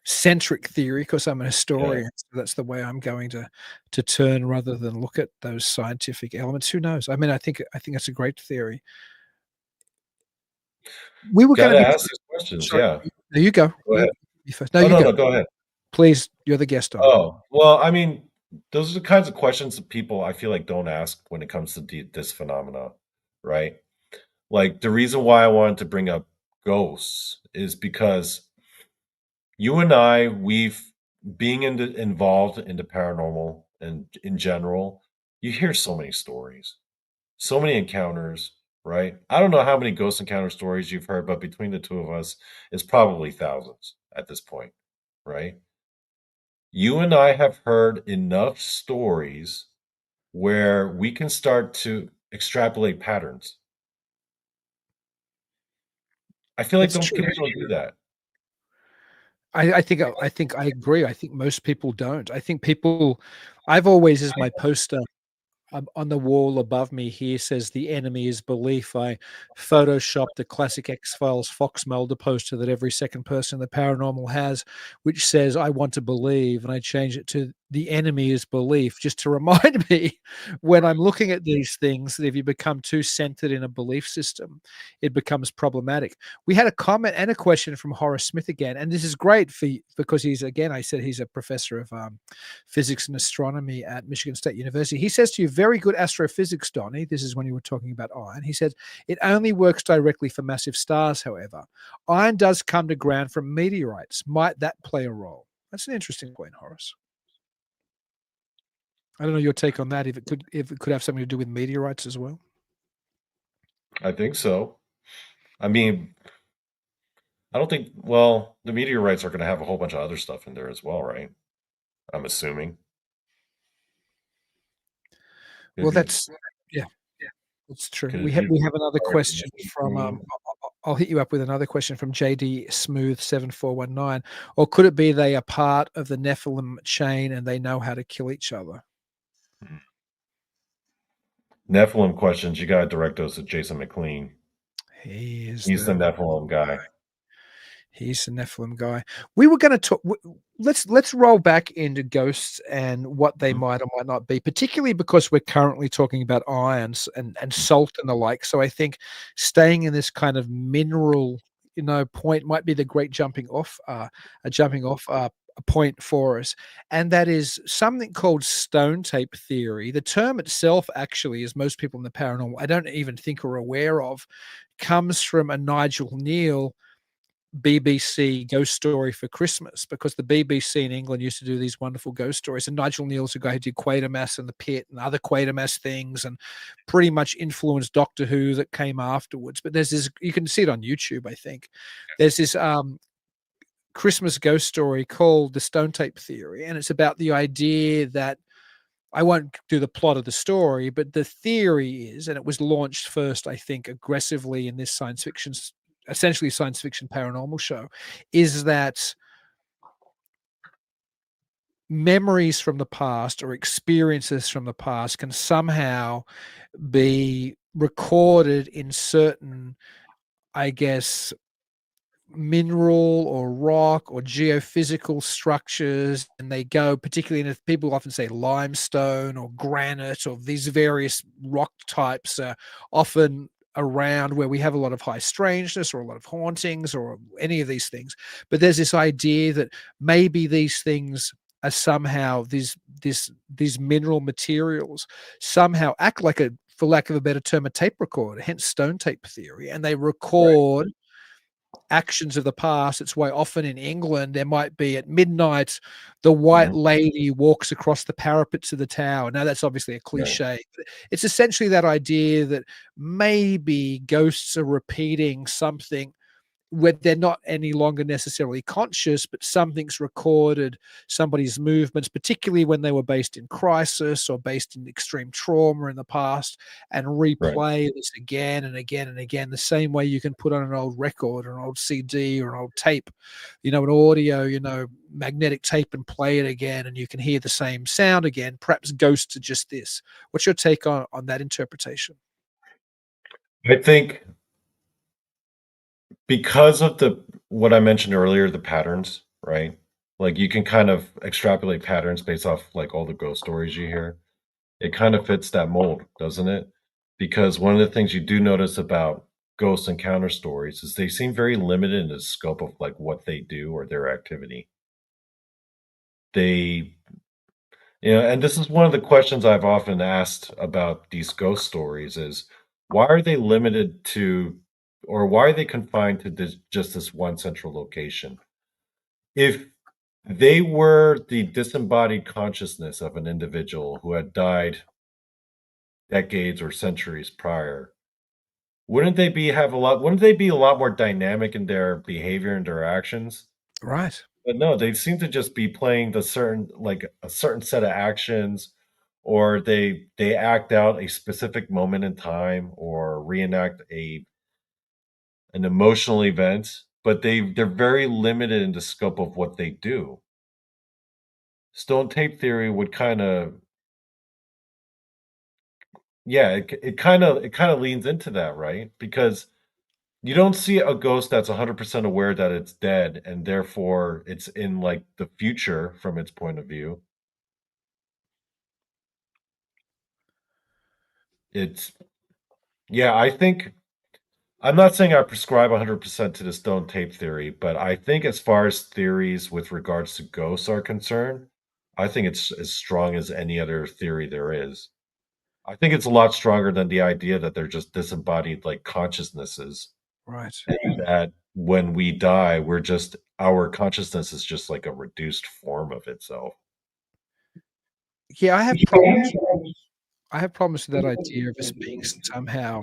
centric theory, because I'm a Yeah. historian. So that's the way I'm going to turn rather than look at those scientific elements. Who knows? I mean, I think it's a great theory. We were going to Gotta be ask these questions. sorry. Yeah. No, you go. Go ahead. You first. No, Oh, you no, go. no, go ahead. Please. You're the guest on. Oh, well, I mean, those are the kinds of questions that people I feel like don't ask when it comes to this phenomena, right? Like the reason why I wanted to bring up ghosts is because you and I, we've being involved in the paranormal and in general, you hear so many stories, so many encounters, right? I don't know how many ghost encounter stories you've heard, but between the two of us, it's probably thousands at this point, right? You and I have heard enough stories where we can start to extrapolate patterns. I feel like That's don't true. people don't do that. I think I agree. I think most people don't. I think people. I've always, as my poster on the wall above me here, says the enemy is belief. I photoshopped the classic X-Files Fox Mulder poster that every second person in the paranormal has, which says I want to believe, and I change it to the enemy is belief, just to remind me when I'm looking at these things that if you become too centered in a belief system, it becomes problematic. We had a comment and a question from Horace Smith again, and this is great because he's, again, I said he's a professor of physics and astronomy at Michigan State University. He says to you, very good astrophysics, Donny. This is when you were talking about iron. He said, it only works directly for massive stars, however. Iron does come to ground from meteorites. Might that play a role? That's an interesting point, Horace. I don't know your take on that, if it could have something to do with meteorites as well. I think so. I mean, I don't think, well, the meteorites are going to have a whole bunch of other stuff in there as well, right? I'm assuming. Well, Could be, that's yeah, that's true. could it be We have another part of the question mission from team? I'll hit you up with another question from JD Smooth 7419. Or could it be they are part of the Nephilim chain and they know how to kill each other? Nephilim questions, you got to direct those to Jason McLean. He is He's the the Nephilim guy. He's the Nephilim guy. We were going to talk. Let's roll back into ghosts and what they Mhm. might or might not be, particularly because we're currently talking about irons and salt and the like. So I think staying in this kind of mineral, point might be the great jumping off point for us, and that is something called stone tape theory. The term itself, actually, as most people in the paranormal, I don't even think are aware of, comes from a Nigel Neal BBC ghost story for Christmas, because the BBC in England used to do these wonderful ghost stories. And Nigel Neal's a guy who did Quatermass and the Pit and other Quatermass things, and pretty much influenced Doctor Who that came afterwards. But there's this, you can see it on YouTube, I think. There's this Christmas ghost story called The Stone Tape Theory. And it's about the idea that, I won't do the plot of the story, but the theory is, and it was launched first, I think, aggressively in this essentially science fiction paranormal show, is that memories from the past or experiences from the past can somehow be recorded in certain, I guess, mineral or rock or geophysical structures, and they go, particularly in, people often say limestone or granite or these various rock types, often around where we have a lot of high strangeness or a lot of hauntings or any of these things. But there's this idea that maybe these things are somehow these mineral materials somehow act like a, for lack of a better term, a tape recorder, hence stone tape theory, and they Right. record actions of the past. It's why often in England there might be at midnight the white Mhm. lady walks across the parapets of the tower. Now that's obviously a Right. cliche. But it's essentially that idea that maybe ghosts are repeating something where they're not any longer necessarily conscious, but something's recorded somebody's movements, particularly when they were based in crisis or based in extreme trauma in the past, and Right. replay this again and again and again, the same way you can put on an old record or an old CD or an old tape, an audio, magnetic tape and play it again, and you can hear the same sound again. Perhaps ghosts are just this. What's your take on that interpretation? I think because of the what I mentioned earlier, the patterns, right? Like you can kind of extrapolate patterns based off like all the ghost stories you hear. It kind of fits that mold, doesn't it? Because one of the things you do notice about ghost encounter stories is they seem very limited in the scope of like what they do or their activity. They, and this is one of the questions I've often asked about these ghost stories is why are they limited to, or why are they confined to just this one central location? If they were the disembodied consciousness of an individual who had died decades or centuries prior, wouldn't they be a lot more dynamic in their behavior and their actions? Right. But no, they seem to just be playing the certain like a certain set of actions, or they act out a specific moment in time or reenact a an emotional event, but they're very limited in the scope of what they do. Stone tape theory would kind of yeah, it kind of leans into that, right? Because you don't see a ghost that's 100% aware that it's dead and therefore it's in like the future from its point of view. It's yeah, I think I'm not saying I prescribe 100% to the stone tape theory, but I think as far as theories with regards to ghosts are concerned, I think it's as strong as any other theory there is. I think it's a lot stronger than the idea that they're just disembodied like consciousnesses Right. and that when we die, we're just our consciousness is just like a reduced form of itself. Yeah, I have problems with that idea of us being somehow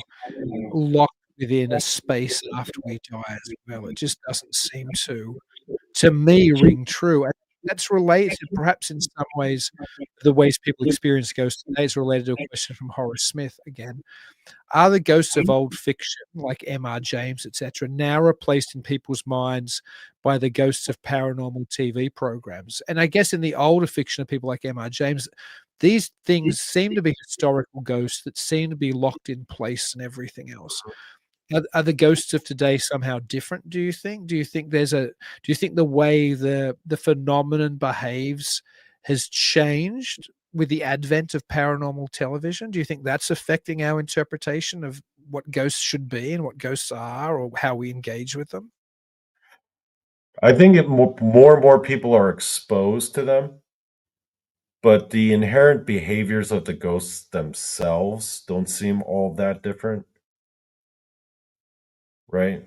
locked within a space after we die as well. It just doesn't seem to me, ring true. And that's related perhaps in some ways, the ways people experience ghosts today is related to a question from Horace Smith again. Are the ghosts of old fiction, like M.R. James, etc., now replaced in people's minds by the ghosts of paranormal TV programs? And I guess in the older fiction of people like M.R. James, these things seem to be historical ghosts that seem to be locked in place and everything else. Are the ghosts of today somehow different, do you think? Do you think the way the phenomenon behaves has changed with the advent of paranormal television? Do you think that's affecting our interpretation of what ghosts should be and what ghosts are or how we engage with them? I think more and more people are exposed to them, but the inherent behaviors of the ghosts themselves don't seem all that different, right?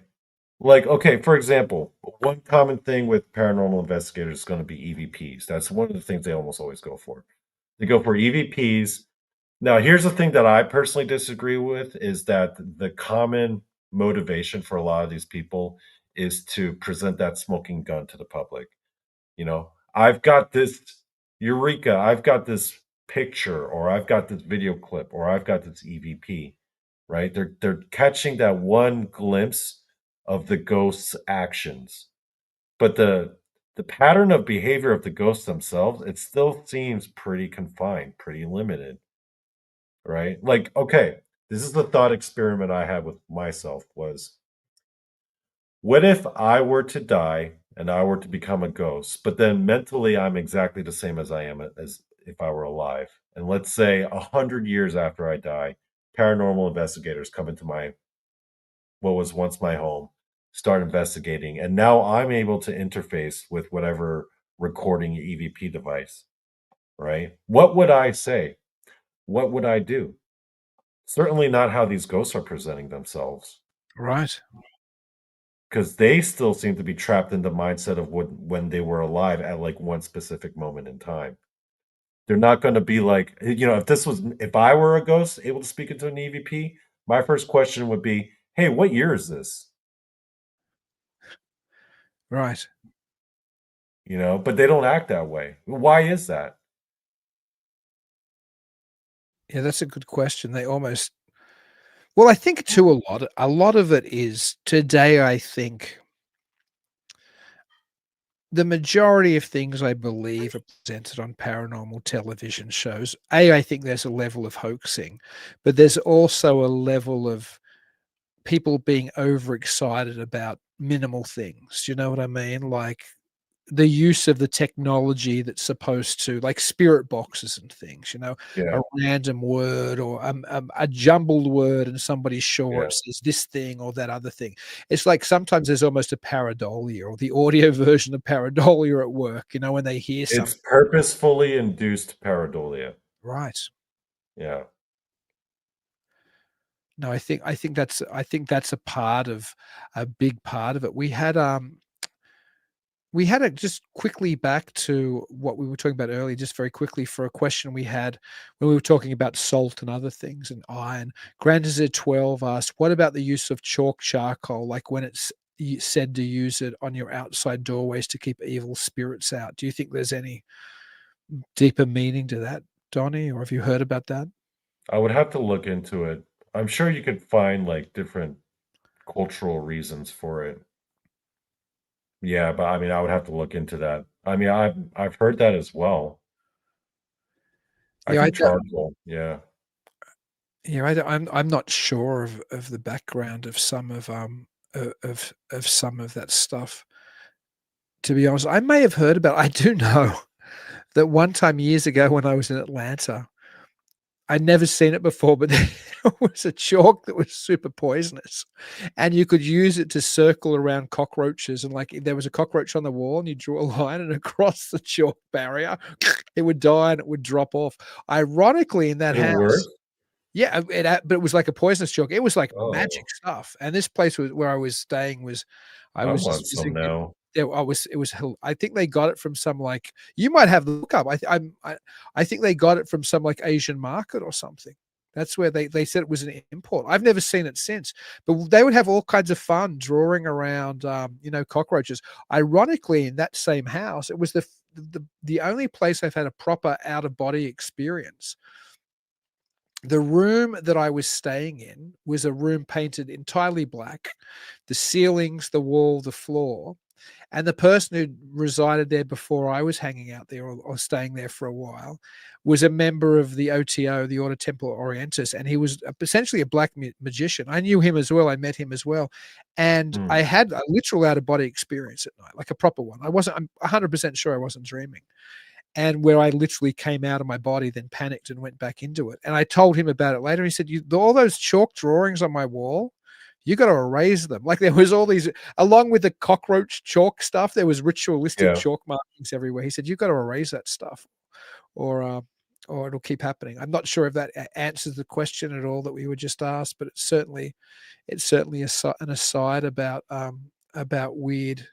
Like, okay, for example, one common thing with paranormal investigators is going to be EVPs. That's one of the things they almost always go for. They go for EVPs. Now, here's the thing that I personally disagree with is that the common motivation for a lot of these people is to present that smoking gun to the public. I've got this eureka, I've got this picture, or I've got this video clip, or I've got this EVP, right? They're catching that one glimpse of the ghost's actions. But the pattern of behavior of the ghosts themselves, it still seems pretty confined, pretty limited, right? Like, okay, this is the thought experiment I had with myself was what if I were to die and I were to become a ghost, but then mentally I'm exactly the same as I am as if I were alive? And let's say 100 years after I die, paranormal investigators come into my what was once my home, start investigating, and now I'm able to interface with whatever recording EVP device, right? What would I say? What would I do? Certainly not how these ghosts are presenting themselves, Right. because they still seem to be trapped in the mindset of when they were alive at like one specific moment in time. They're not going to be like, if I were a ghost able to speak into an EVP, my first question would be, hey, what year is this? Right. But they don't act that way. Why is that? Yeah, that's a good question. They almost well, I think too a lot of it is today, I think the majority of things I believe are presented on paranormal television shows. I think there's a level of hoaxing, but there's also a level of people being overexcited about minimal things. Do you know what I mean? Like the use of the technology that's supposed to, like spirit boxes and things, Yeah, a random word or a jumbled word, and somebody's sure yeah. it says this thing or that other thing. It's like sometimes there's almost a pareidolia or the audio version of pareidolia at work, when they hear It's something. purposefully induced pareidolia. Right. Yeah. No, I think that's a big part of it. We had it just quickly back to what we were talking about earlier, just very quickly for a question we had when we were talking about salt and other things and iron. Grandazir 12 asked, what about the use of chalk charcoal, like when it's said to use it on your outside doorways to keep evil spirits out? Do you think there's any deeper meaning to that, Donny, or have you heard about that? I would have to look into it. I'm sure you could find like different cultural reasons for it. Yeah, but I mean, I would have to look into that. I mean, I've heard that as well. I Yeah, I think don't, charcoal. Yeah. yeah, I'm not sure of the background of some of some of that stuff. To be honest, I may have heard about I do know that one time years ago when I was in Atlanta, I'd never seen it before, but there was a chalk that was super poisonous, and you could use it to circle around cockroaches, and, like, if there was a cockroach on the wall and you drew a line and across the chalk barrier, it would die and it would drop off. Ironically, in that Did it work? house yeah, but it was like a poisonous chalk. It was like Oh, magic stuff, and this place was where I was staying was I I was just want some visiting now. there I was it was hil I think they got it from some, like you might have the look up. I think they got it from some, like, Asian market or something. That's where they said it was an import. I've never seen it since, but they would have all kinds of fun drawing around, cockroaches. Ironically, in that same house, it was the only place I've had a proper out of body experience. The room that I was staying in was a room painted entirely black, the ceilings, the wall, the floor, and the person who resided there before I was hanging out there or staying there for a while was a member of the OTO, the Order Templar Orientis, and he was essentially a black magician. I knew him as well. I met him as well, and Hmm. I had a literal out of body experience at night, like a proper one. I'm 100% sure I wasn't dreaming, and where I literally came out of my body, then panicked and went back into it. And I told him about it later. He said, all those chalk drawings on my wall, you got to erase them. Like there was all these, along with the cockroach chalk stuff, there was ritualistic Yeah. chalk markings everywhere. He said, you got to erase that stuff or, uh, or it'll keep happening. I'm not sure if that answers the question at all that we were just asked, but it's certainly an aside about weird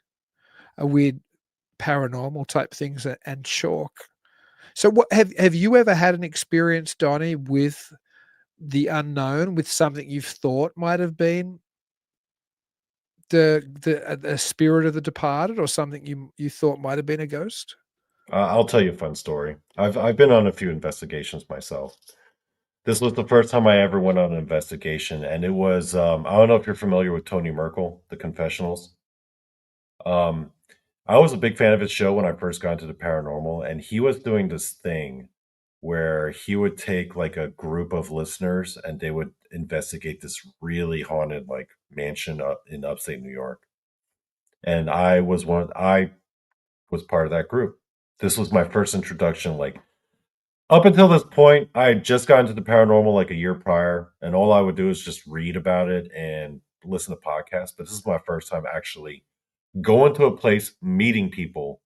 paranormal type things and chalk. So what have you ever had an experience, Donny, with the unknown, with something you've thought might have been a spirit of the departed or something you thought might have been a ghost? I'll tell you a fun story. I've been on a few investigations myself. This was the first time I ever went on an investigation, and it was I don't know if you're familiar with Tony Merkel, The Confessionals. Um, I was a big fan of his show when I first got into the paranormal, and he was doing this thing where he would take like a group of listeners and they would investigate this really haunted like mansion up in upstate New York. And I was part of that group. This was my first introduction. Like up until this point, I had just got into the paranormal like a year prior, and all I would do is just read about it and listen to podcasts, but this is my first time actually going to a place, meeting people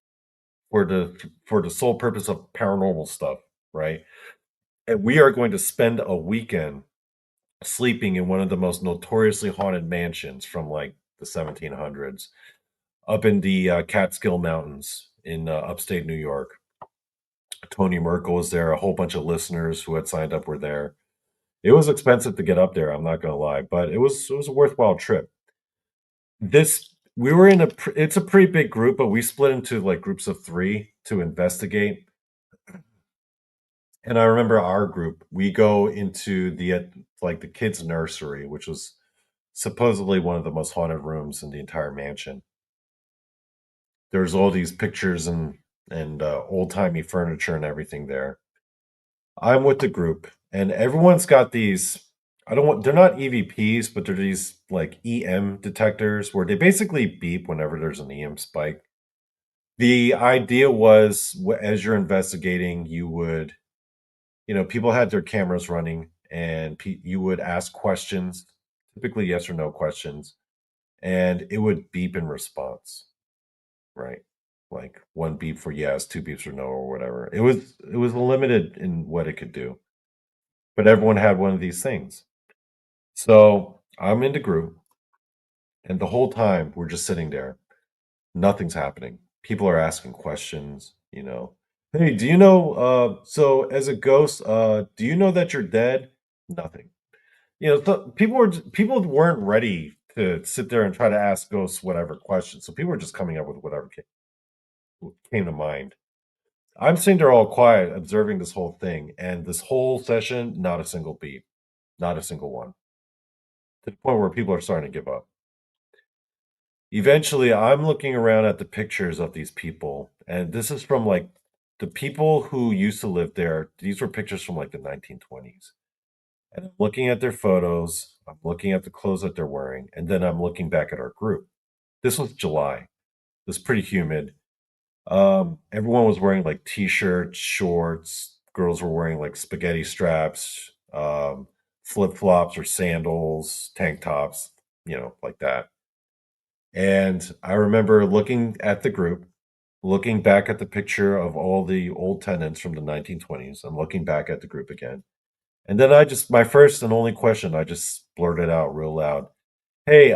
for the sole purpose of paranormal stuff, right? And we are going to spend a weekend sleeping in one of the most notoriously haunted mansions from like the 1700s up in the Catskill Mountains in upstate New York. Tony Merkel was there. A whole bunch of listeners who had signed up were there. It was expensive to get up there. I'm not going to lie, but it was a worthwhile trip. This we were in it's a pretty big group, but we split into like groups of 3 to investigate. And I remember our group, we go into like the kids' nursery, which was supposedly one of the most haunted rooms in the entire mansion. There's all these pictures and old timey furniture and everything there. I'm with the group, and everyone's got these. I don't want. They're not EVPs, but they're these like EM detectors where they basically beep whenever there's an EM spike. The idea was, as you're investigating, you would, people had their cameras running, and you would ask questions, typically yes or no questions, and it would beep in response, right? Like one beep for yes, 2 beeps for no, or whatever. It was limited in what it could do, but everyone had one of these things. So I'm in the group, and the whole time we're just sitting there. Nothing's happening. People are asking questions, Hey, do you know so as a ghost, do you know that you're dead? Nothing. People weren't ready to sit there and try to ask ghosts whatever questions. So people were just coming up with whatever came to mind. I'm sitting there all quiet, observing this whole thing, and this whole session, not a single beep, not a single one, to the point where people are starting to give up. Eventually, I'm looking around at the pictures of these people, and this is from like the people who used to live there. These were pictures from like the 1920s. And I'm looking at their photos, I'm looking at the clothes that they're wearing, and then I'm looking back at our group. This was July. It was pretty humid. Everyone was wearing like t-shirts, shorts. Girls were wearing like spaghetti straps, flip-flops or sandals, tank tops, like that. And I remember looking at the group, looking back at the picture of all the old tenants from the 1920s, and looking back at the group again. And then my first and only question, I just blurted out real loud. Hey,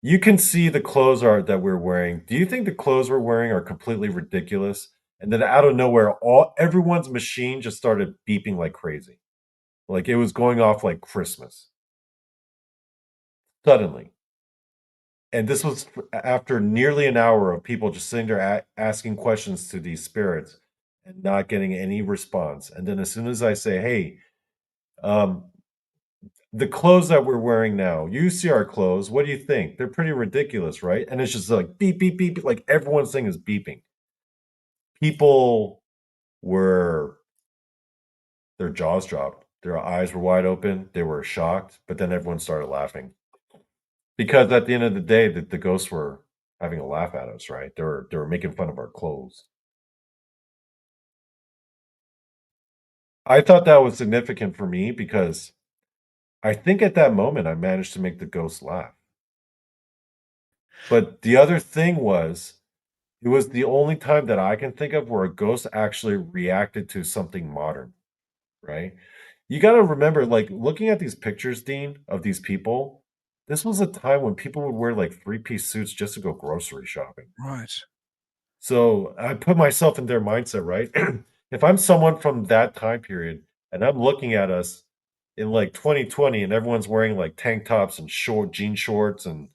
you can see the clothes art that we're wearing. Do you think the clothes we're wearing are completely ridiculous? And then out of nowhere, everyone's machine just started beeping like crazy. Like it was going off like Christmas. Suddenly. And this was after nearly an hour of people just sitting there asking questions to these spirits and not getting any response. And then as soon as I say, hey, um, the clothes that we're wearing now, you see our clothes. What do you think? They're pretty ridiculous, right? And it's just like beep, beep, beep. Like everyone's thing is beeping. People were, their jaws dropped. Their eyes were wide open. They were shocked. But then everyone started laughing. Because at the end of the day, the ghosts were having a laugh at us, right? They were making fun of our clothes. I thought that was significant for me because I think at that moment I managed to make the ghost laugh. But the other thing was, it was the only time that I can think of where a ghost actually reacted to something modern, right? You got to remember, like looking at these pictures, Dean, of these people, this was a time when people would wear like 3-piece suits just to go grocery shopping. Right. So I put myself in their mindset, right? If I'm someone from that time period and I'm looking at us in like 2020 and everyone's wearing like tank tops and jean shorts, and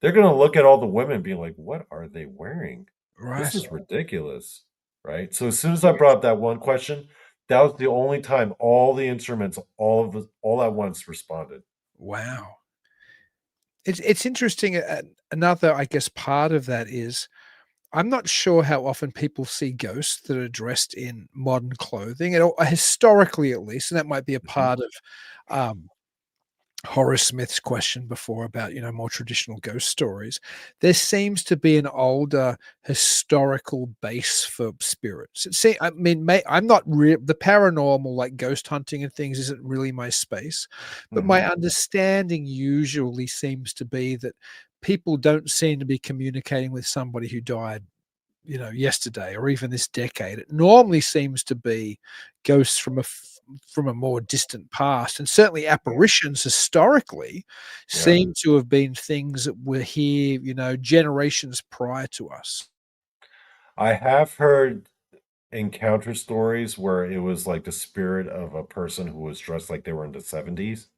they're going to look at all the women being like, what are they wearing? This Right. is ridiculous. Right. So as soon as I brought up that one question, that was the only time all the instruments, all at once responded. Wow. It's interesting. Another, I guess, part of that is I'm not sure how often people see ghosts that are dressed in modern clothing, historically at least, and that might be a Mhm. part of um, Horace Smith's question before about, more traditional ghost stories, there seems to be an older historical base for spirits. I mean, I'm not the paranormal, like ghost hunting and things, isn't really my space, but my Mhm. understanding usually seems to be that people don't seem to be communicating with somebody who died, yesterday or even this decade. It normally seems to be ghosts from a more distant past, and certainly Yeah. apparitions historically Yeah. seem to have been things that were here, generations prior to us. I have heard encounter stories where it was like the spirit of a person who was dressed like they were in the 70s,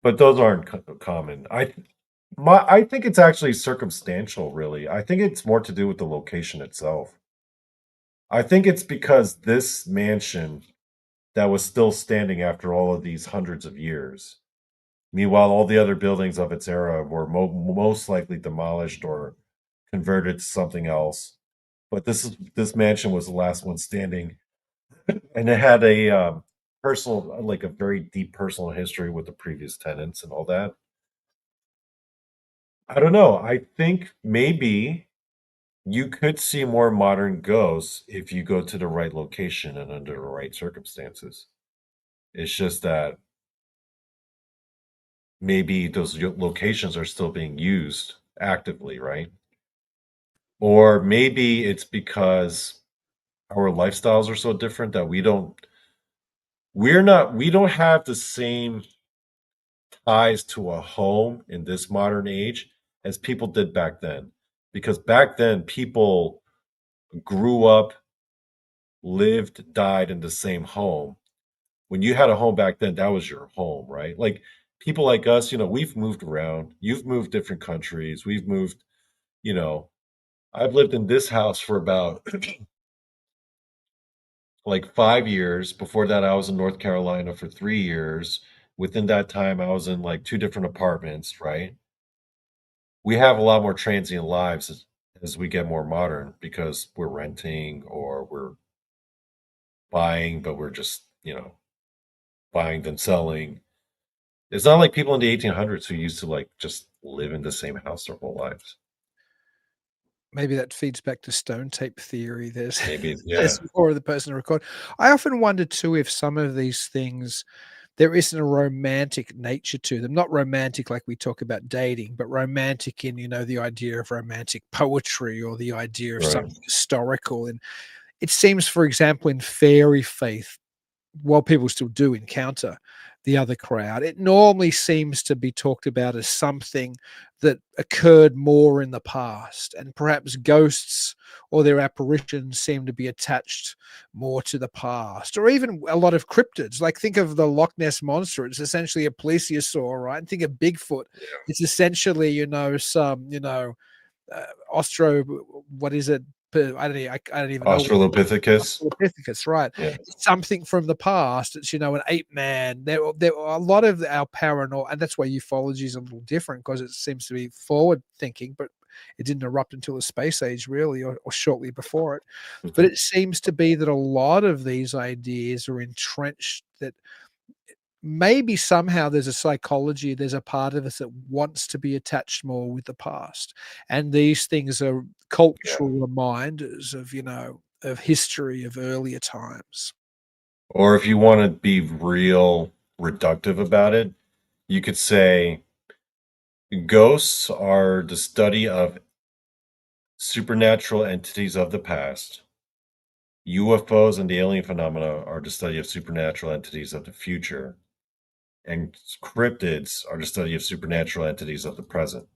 but those aren't common. I think it's actually circumstantial, really. I think it's more to do with the location itself. I think it's because this mansion that was still standing after all of these hundreds of years. Meanwhile, all the other buildings of its era were most likely demolished or converted to something else. But this mansion was the last one standing, and it had a personal, like a very deep personal history with the previous tenants and all that. I don't know. I think maybe you could see more modern ghosts if you go to the right location and under the right circumstances. It's just that maybe those locations are still being used actively, right? Or maybe it's because our lifestyles are so different that we don't have the same ties to a home in this modern age as people did back then. Because back then people grew up, lived, died in the same home. When you had a home back then, that was your home, right? Like people like us, we've moved around. You've moved different countries. We've moved, you know, I've lived in this house for about like 5 years. Before that, I was in North Carolina for 3 years. Within that time, I was in like two different apartments, right? We have a lot more transient lives as we get more modern because we're renting or we're buying, but we're just, buying then selling. It's not like people in the 1800s who used to like just live in the same house their whole lives. Maybe that feeds back to stone tape theory. There's Maybe, there's yeah, more of the person to record. I often wonder too if some of these things there isn't a romantic nature to them. Not romantic like we talk about dating, but romantic in, the idea of romantic poetry or the idea of right. something historical. And it seems, for example, in fairy faith, while people still do encounter the other crowd, it normally seems to be talked about as something that occurred more in the past, and perhaps ghosts or their apparitions seem to be attached more to the past, or even a lot of cryptids. Like think of the Loch Ness monster; it's essentially a plesiosaur, right? And think of Bigfoot; it's essentially, some, Austro, what is it? I don't even know what Australopithecus. Australopithecus, right? Yeah. It's something from the past. It's, an ape man. There are a lot of our paranormal, and that's why ufology is a little different because it seems to be forward thinking, but it didn't erupt until the space age, really, or shortly before it. But Mhm. it seems to be that a lot of these ideas are entrenched that maybe somehow there's a psychology, there's a part of us that wants to be attached more with the past. And these things are Yeah. cultural reminders of, of history of earlier times. Or if you want to be real reductive about it, you could say ghosts are the study of supernatural entities of the past. UFOs and the alien phenomena are the study of supernatural entities of the future. And cryptids are the study of supernatural entities of the present.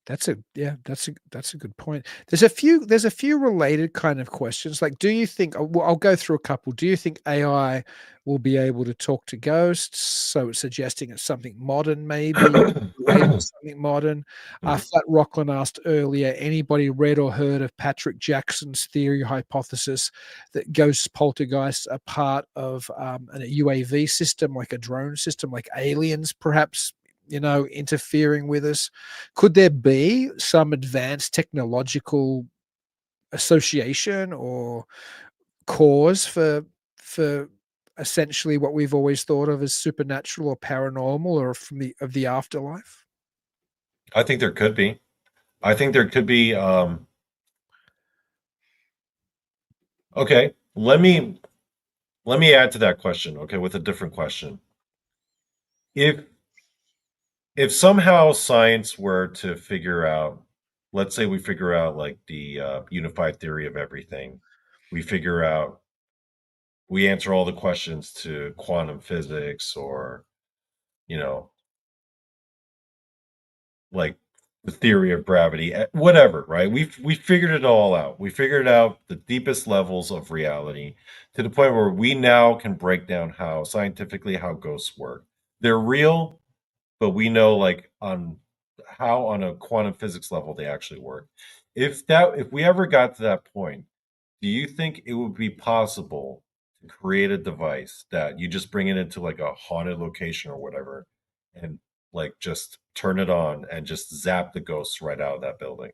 That's a good point. There's a few related kind of questions. Like, do you think I'll go through a couple. Do you think AI will be able to talk to ghosts? So it's suggesting it's something modern, maybe related to something modern. Mhm. Flat Rockland asked earlier, anybody read or heard of Patrick Jackson's theory hypothesis that ghosts poltergeists are part of a UAV system, like a drone system, like aliens, perhaps, interfering with us? Could there be some advanced technological association or cause for essentially what we've always thought of as supernatural or paranormal or from the afterlife? I think there could be. I think there could be. Okay, let me add to that question. Okay, with a different question. If if somehow science were to figure out, let's say we figure out like the unified theory of everything, we figure out, we answer all the questions to quantum physics or, you know, like the theory of gravity, whatever, right? We figured it all out. We figured out the deepest levels of reality to the point where we now can break down how scientifically how ghosts work. They're real, but we know like on how on a quantum physics level they actually work. If we ever got to that point, do you think it would be possible to create a device that you just bring it into like a haunted location or whatever and like just turn it on and just zap the ghosts right out of that building?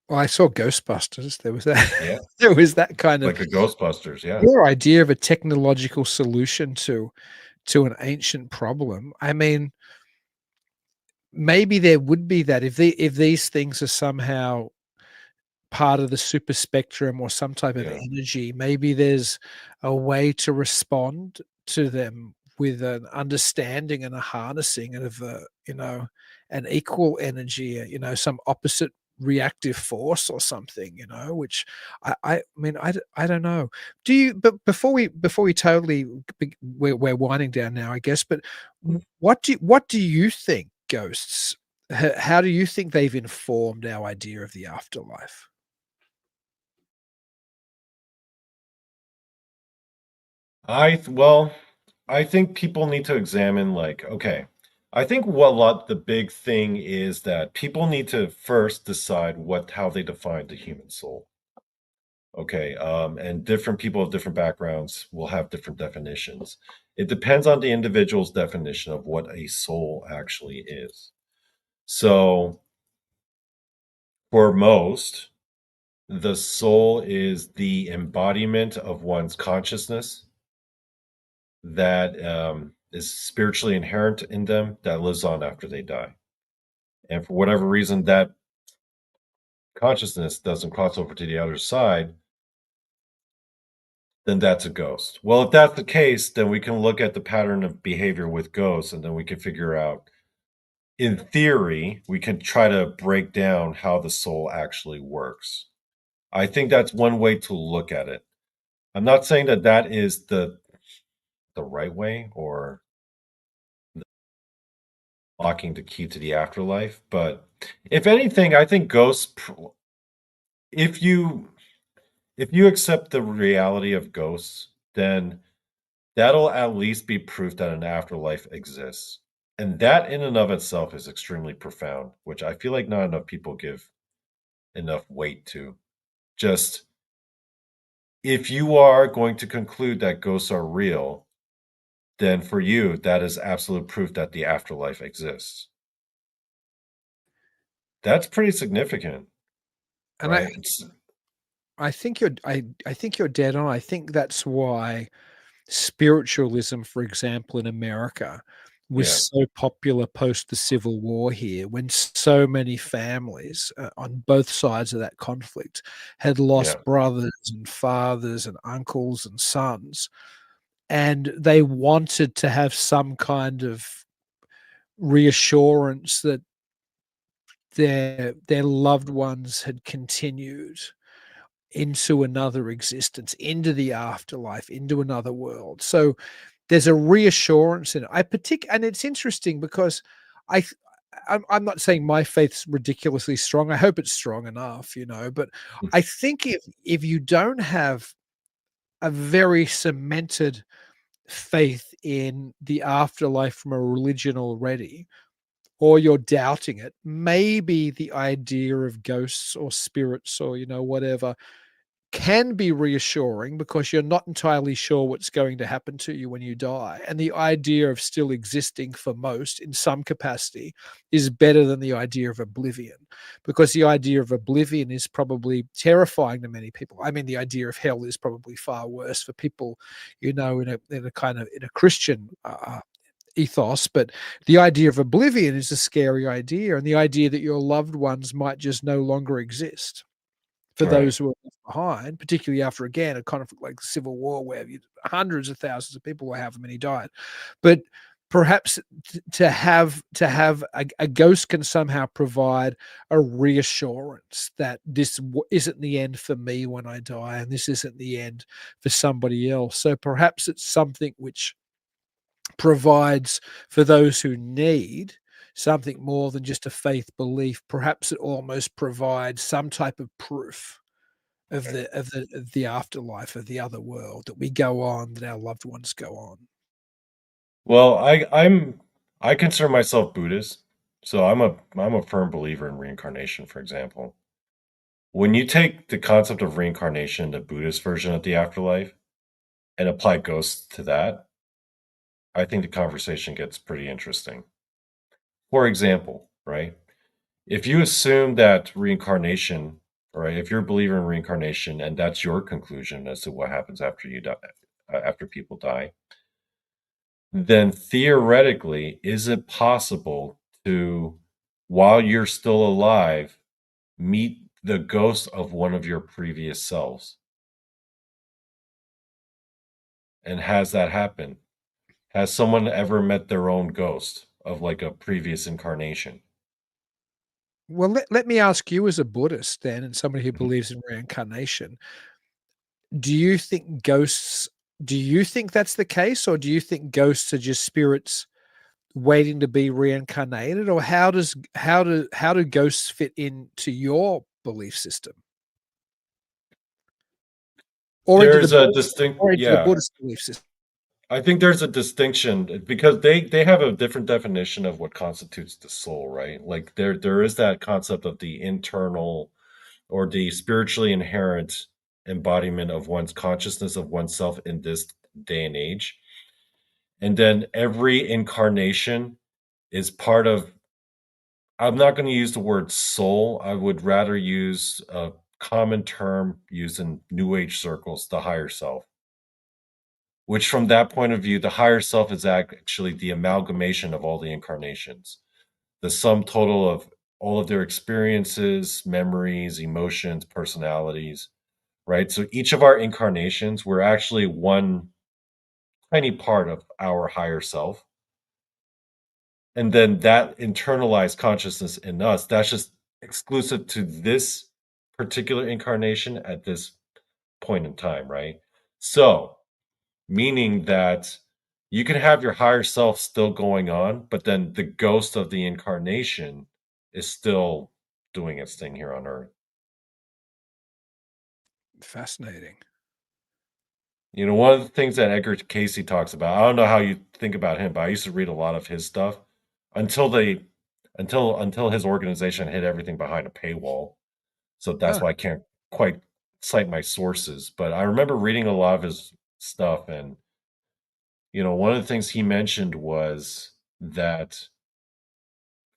Well, I saw Ghostbusters. There was that Yeah, there was that kind of like a Ghostbusters. Yeah, your idea of a technological solution to an ancient problem. I mean, maybe there would be that if these things are somehow part of the super spectrum or some type of yeah. energy, maybe there's a way to respond to them with an understanding and a harnessing of an equal energy, some opposite reactive force or something, which I mean, I don't know. Do you, but before we totally, we're winding down now, I guess, but what do you think ghosts, how do you think they've informed our idea of the afterlife? Well, I think people need to examine like, okay, I think the big thing is that people need to first decide what how they define the human soul. Okay, and different people of different backgrounds will have different definitions. It depends on the individual's definition of what a soul actually is. So, for most, the soul is the embodiment of one's consciousness that is spiritually inherent in them that lives on after they die. And for whatever reason, that consciousness doesn't cross over to the other side, then that's a ghost. Well, if that's the case, then we can look at the pattern of behavior with ghosts and then we can figure out, in theory, we can try to break down how the soul actually works. I think that's one way to look at it. I'm not saying that that is the right way or locking the key to the afterlife, but if anything, I think if you if you accept the reality of ghosts, then that'll at least be proof that an afterlife exists. And that in and of itself is extremely profound, which I feel like not enough people give enough weight to. Just if you are going to conclude that ghosts are real, then for you, that is absolute proof that the afterlife exists. That's pretty significant, And right? I think you're dead on. I think that's why spiritualism, for example, in America was Yeah, so popular post the Civil War here, when so many families on both sides of that conflict had yeah, lost brothers and fathers and uncles and sons, and they wanted to have some kind of reassurance that their loved ones had continued into another existence, into the afterlife, into another world. So there's a reassurance in it. And it's interesting because I th- I'm not saying my faith's ridiculously strong. I hope it's strong enough, but I think if you don't have a very cemented faith in the afterlife from a religion already, or you're doubting it, maybe the idea of ghosts or spirits or whatever can be reassuring because you're not entirely sure what's going to happen to you when you die. And the idea of still existing for most in some capacity is better than the idea of oblivion, because the idea of oblivion is probably terrifying to many people. I mean, the idea of hell is probably far worse for people, in a kind of in a Christian ethos, but the idea of oblivion is a scary idea, and the idea that your loved ones might just no longer exist for Right. those who are left behind, particularly after, again, a conflict like the Civil War where hundreds of thousands of people or however many died. But perhaps to have a ghost can somehow provide a reassurance that this isn't the end for me when I die, and this isn't the end for somebody else. So perhaps it's something which provides for those who need something more than just a faith belief. Perhaps it almost provides some type of proof of the afterlife, of the other world, that we go on, that our loved ones go on. Well, I consider myself Buddhist, so I'm a firm believer in reincarnation, for example. When you take the concept of reincarnation, the Buddhist version of the afterlife, and apply ghosts to that, I think the conversation gets pretty interesting. For example, right? If you assume that reincarnation, right, if you're a believer in reincarnation and that's your conclusion as to what happens after you die, after people die, then theoretically, is it possible to, while you're still alive, meet the ghost of one of your previous selves? And has that happened? Has someone ever met their own ghost of like a previous incarnation? Well, let me ask you, as a Buddhist then, and somebody who Mhm. believes in reincarnation, do you think ghosts do you think that's the case, or do you think ghosts are just spirits waiting to be reincarnated, or how do ghosts fit into your belief system? Or into the There's a Buddhist distinct, or into the yeah. Buddhist belief system? I think there's a distinction because they have a different definition of what constitutes the soul, right? Like there is that concept of the internal or the spiritually inherent embodiment of one's consciousness of oneself in this day and age. And then every incarnation is part of, I'm not going to use the word soul. I would rather use a common term used in New Age circles, the higher self, which from that point of view, the higher self is actually the amalgamation of all the incarnations, the sum total of all of their experiences, memories, emotions, personalities, right? So each of our incarnations, we're actually one tiny part of our higher self. And then that internalized consciousness in us, that's just exclusive to this particular incarnation at this point in time, right? So, meaning that you can have your higher self still going on, but then the ghost of the incarnation is still doing its thing here on earth. Fascinating. You know, one of the things that Edgar Casey talks about, I don't know how you think about him, but I used to read a lot of his stuff until until his organization hid everything behind a paywall. So that's Huh. why I can't quite cite my sources. But I remember reading a lot of his stuff, and you know, one of the things he mentioned was that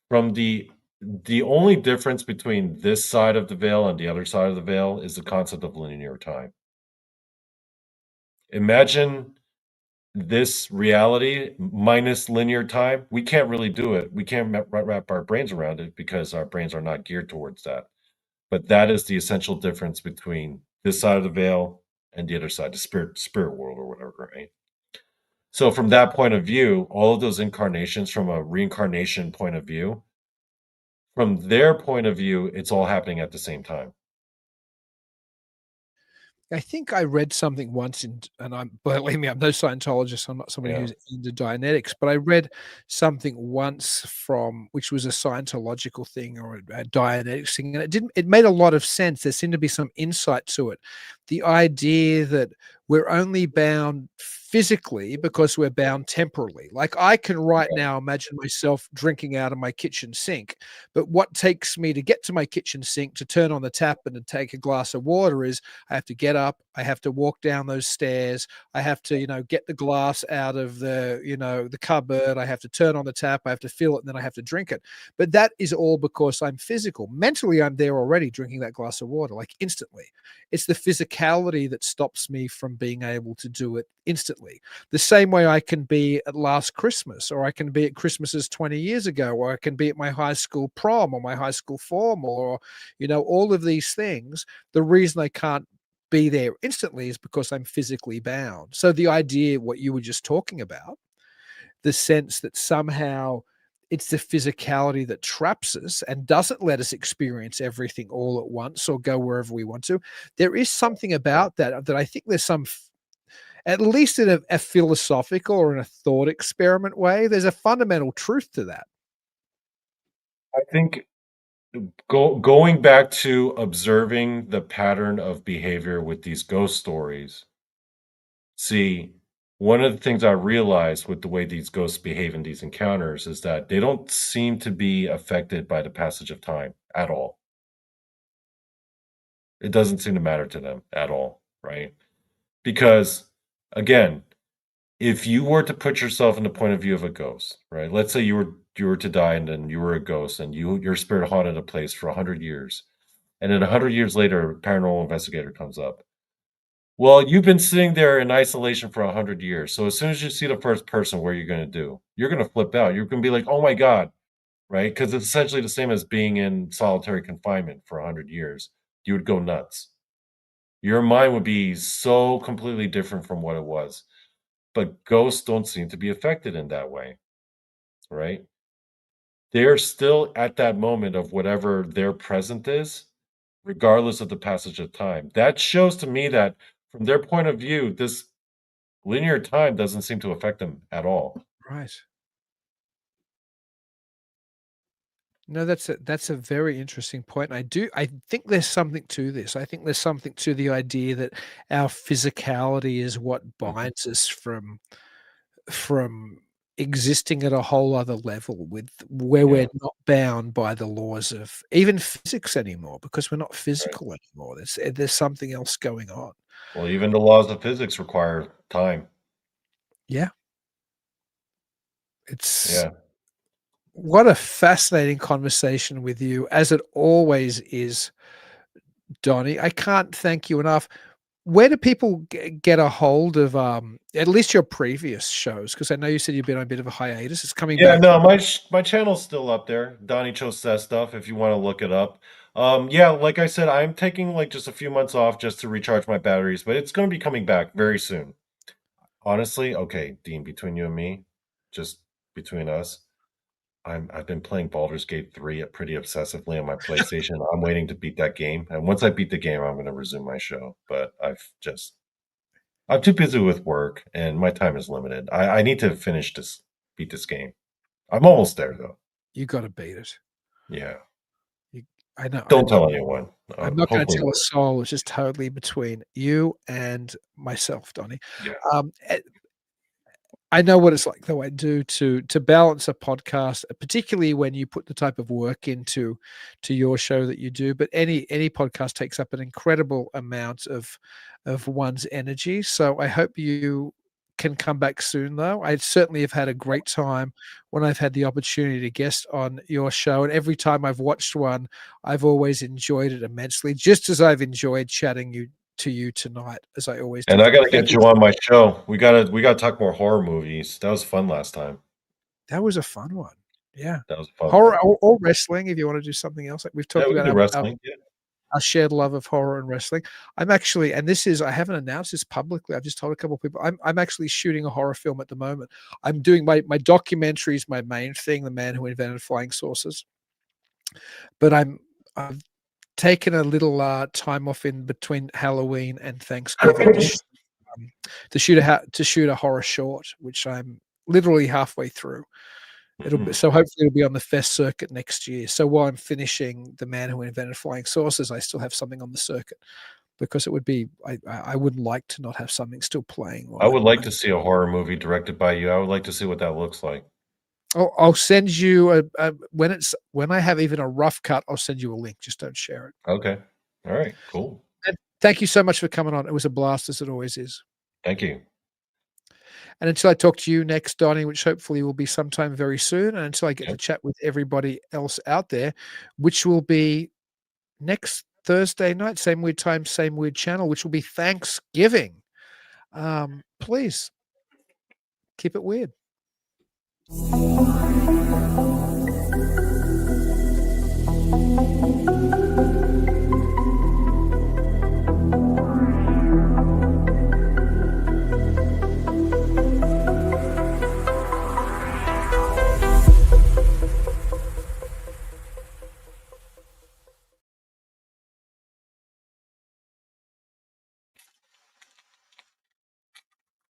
from the only difference between this side of the veil and the other side of the veil is the concept of linear time. Imagine this reality minus linear time. We can't really do it. We can't wrap our brains around it because our brains are not geared towards that. But that is the essential difference between this side of the veil and the other side, the spirit world or whatever, right? So from that point of view, all of those incarnations from a reincarnation point of view, from their point of view, it's all happening at the same time. I think I read something once and believe me, I'm no Scientologist, I'm not somebody Yeah. who's into Dianetics, but I read something once from which was a Scientological thing or a Dianetics thing, and it made a lot of sense. There seemed to be some insight to it. The idea that we're only bound physically because we're bound temporally. Like I can right now imagine myself drinking out of my kitchen sink, but what takes me to get to my kitchen sink to turn on the tap and to take a glass of water is I have to get up, I have to walk down those stairs, I have to, get the glass out of the cupboard, I have to turn on the tap, I have to fill it, and then I have to drink it. But that is all because I'm physical. Mentally, I'm there already drinking that glass of water, like instantly. It's the physicality that stops me from being able to do it instantly. The same way I can be at last Christmas, or I can be at Christmases 20 years ago, or I can be at my high school prom or my high school formal, or, all of these things. The reason I can't be there instantly is because I'm physically bound. So the idea, what you were just talking about, the sense that somehow it's the physicality that traps us and doesn't let us experience everything all at once or go wherever we want to. There is something about that I think there's at least in a philosophical or in a thought experiment way, there's a fundamental truth to that. I think going back to observing the pattern of behavior with these ghost stories. See, one of the things I realized with the way these ghosts behave in these encounters is that they don't seem to be affected by the passage of time at all. It doesn't seem to matter to them at all, right? Because again, if you were to put yourself in the point of view of a ghost, right? Let's say you were to die and then you were a ghost and your spirit haunted a place for 100 years. And then 100 years later, a paranormal investigator comes up. Well, you've been sitting there in isolation for 100 years. So as soon as you see the first person, what are you going to do? You're going to flip out. You're going to be like, oh my God, right? Because it's essentially the same as being in solitary confinement for 100 years. You would go nuts. Your mind would be so completely different from what it was. But ghosts don't seem to be affected in that way, right? They're still at that moment of whatever their present is, regardless of the passage of time. That shows to me that from their point of view, this linear time doesn't seem to affect them at all. Right. No, that's a very interesting point. I think there's something to this. I think there's something to the idea that our physicality is what Mhm. binds us from existing at a whole other level with where we're Yeah, not bound by the laws of even physics anymore because we're not right. physical anymore. There's something else going on. Well, even the laws of physics require time. Yeah. It's Yeah. what a fascinating conversation with you, as it always is, Donny. I can't thank you enough. Where do people get a hold of, at least your previous shows? Because I know you said you've been on a bit of a hiatus. It's coming Yeah, back. no, my channel's still up there. Donny Cho says stuff if you want to look it up. Yeah, like I said, I'm taking like just a few months off just to recharge my batteries, but it's going to be coming back very soon. Honestly, okay, Dean, between you and me, just between us, I've been playing Baldur's Gate 3 pretty obsessively on my PlayStation. I'm waiting to beat that game, and once I beat the game, I'm going to resume my show. But I'm too busy with work, and my time is limited. I need to beat this game. I'm almost there though. You gotta beat it. Yeah. You I know Don't tell anyone. I'm not gonna Hopefully, tell a soul. It's just totally between you and myself, Donny. yeah. Um, eh, I know what it's like, though I do to balance a podcast, particularly when you put the type of work into to your show that you do. But any podcast takes up an incredible amount of one's energy. So I hope you can come back soon, though. I certainly have had a great time when I've had the opportunity to guest on your show, and every time I've watched one, I've always enjoyed it immensely, just as I've enjoyed chatting to you tonight, as I always do, And I Donny. gotta Thank get you. you on my show. We gotta talk more horror movies. That was fun last time. That was a fun one. Yeah. That was a fun Horror one. or wrestling if you wanna do something else. Like, we've Yeah, talked we can about do our wrestling. Yeah. our shared love of horror and wrestling. I'm actually, and this is, I haven't announced this publicly, I've just told a couple of people, I'm actually shooting a horror film at the moment. I'm doing my documentary is my main thing, The Man Who Invented Flying Saucers. But I've taken a little, time off in between Halloween and Thanksgiving to shoot a horror short, which I'm literally halfway through. Mhm. So hopefully it'll be on the fest circuit next year. So while I'm finishing The Man Who Invented Flying Saucers, I still have something on the circuit. because it would be I wouldn't like to not have something still playing. I would like to see a horror movie directed by you. I would like to see what that looks like. I'll send you when I have even a rough cut. I'll send you a link. Just don't share it. Okay. All right. Cool. And thank you so much for coming on. It was a blast, as it always is. Thank you. And until I talk to you next, Donny, which hopefully will be sometime very soon, and until I get to chat with everybody else out there, which will be next Thursday night, same weird time, same weird channel, which will be Thanksgiving. Please keep it weird.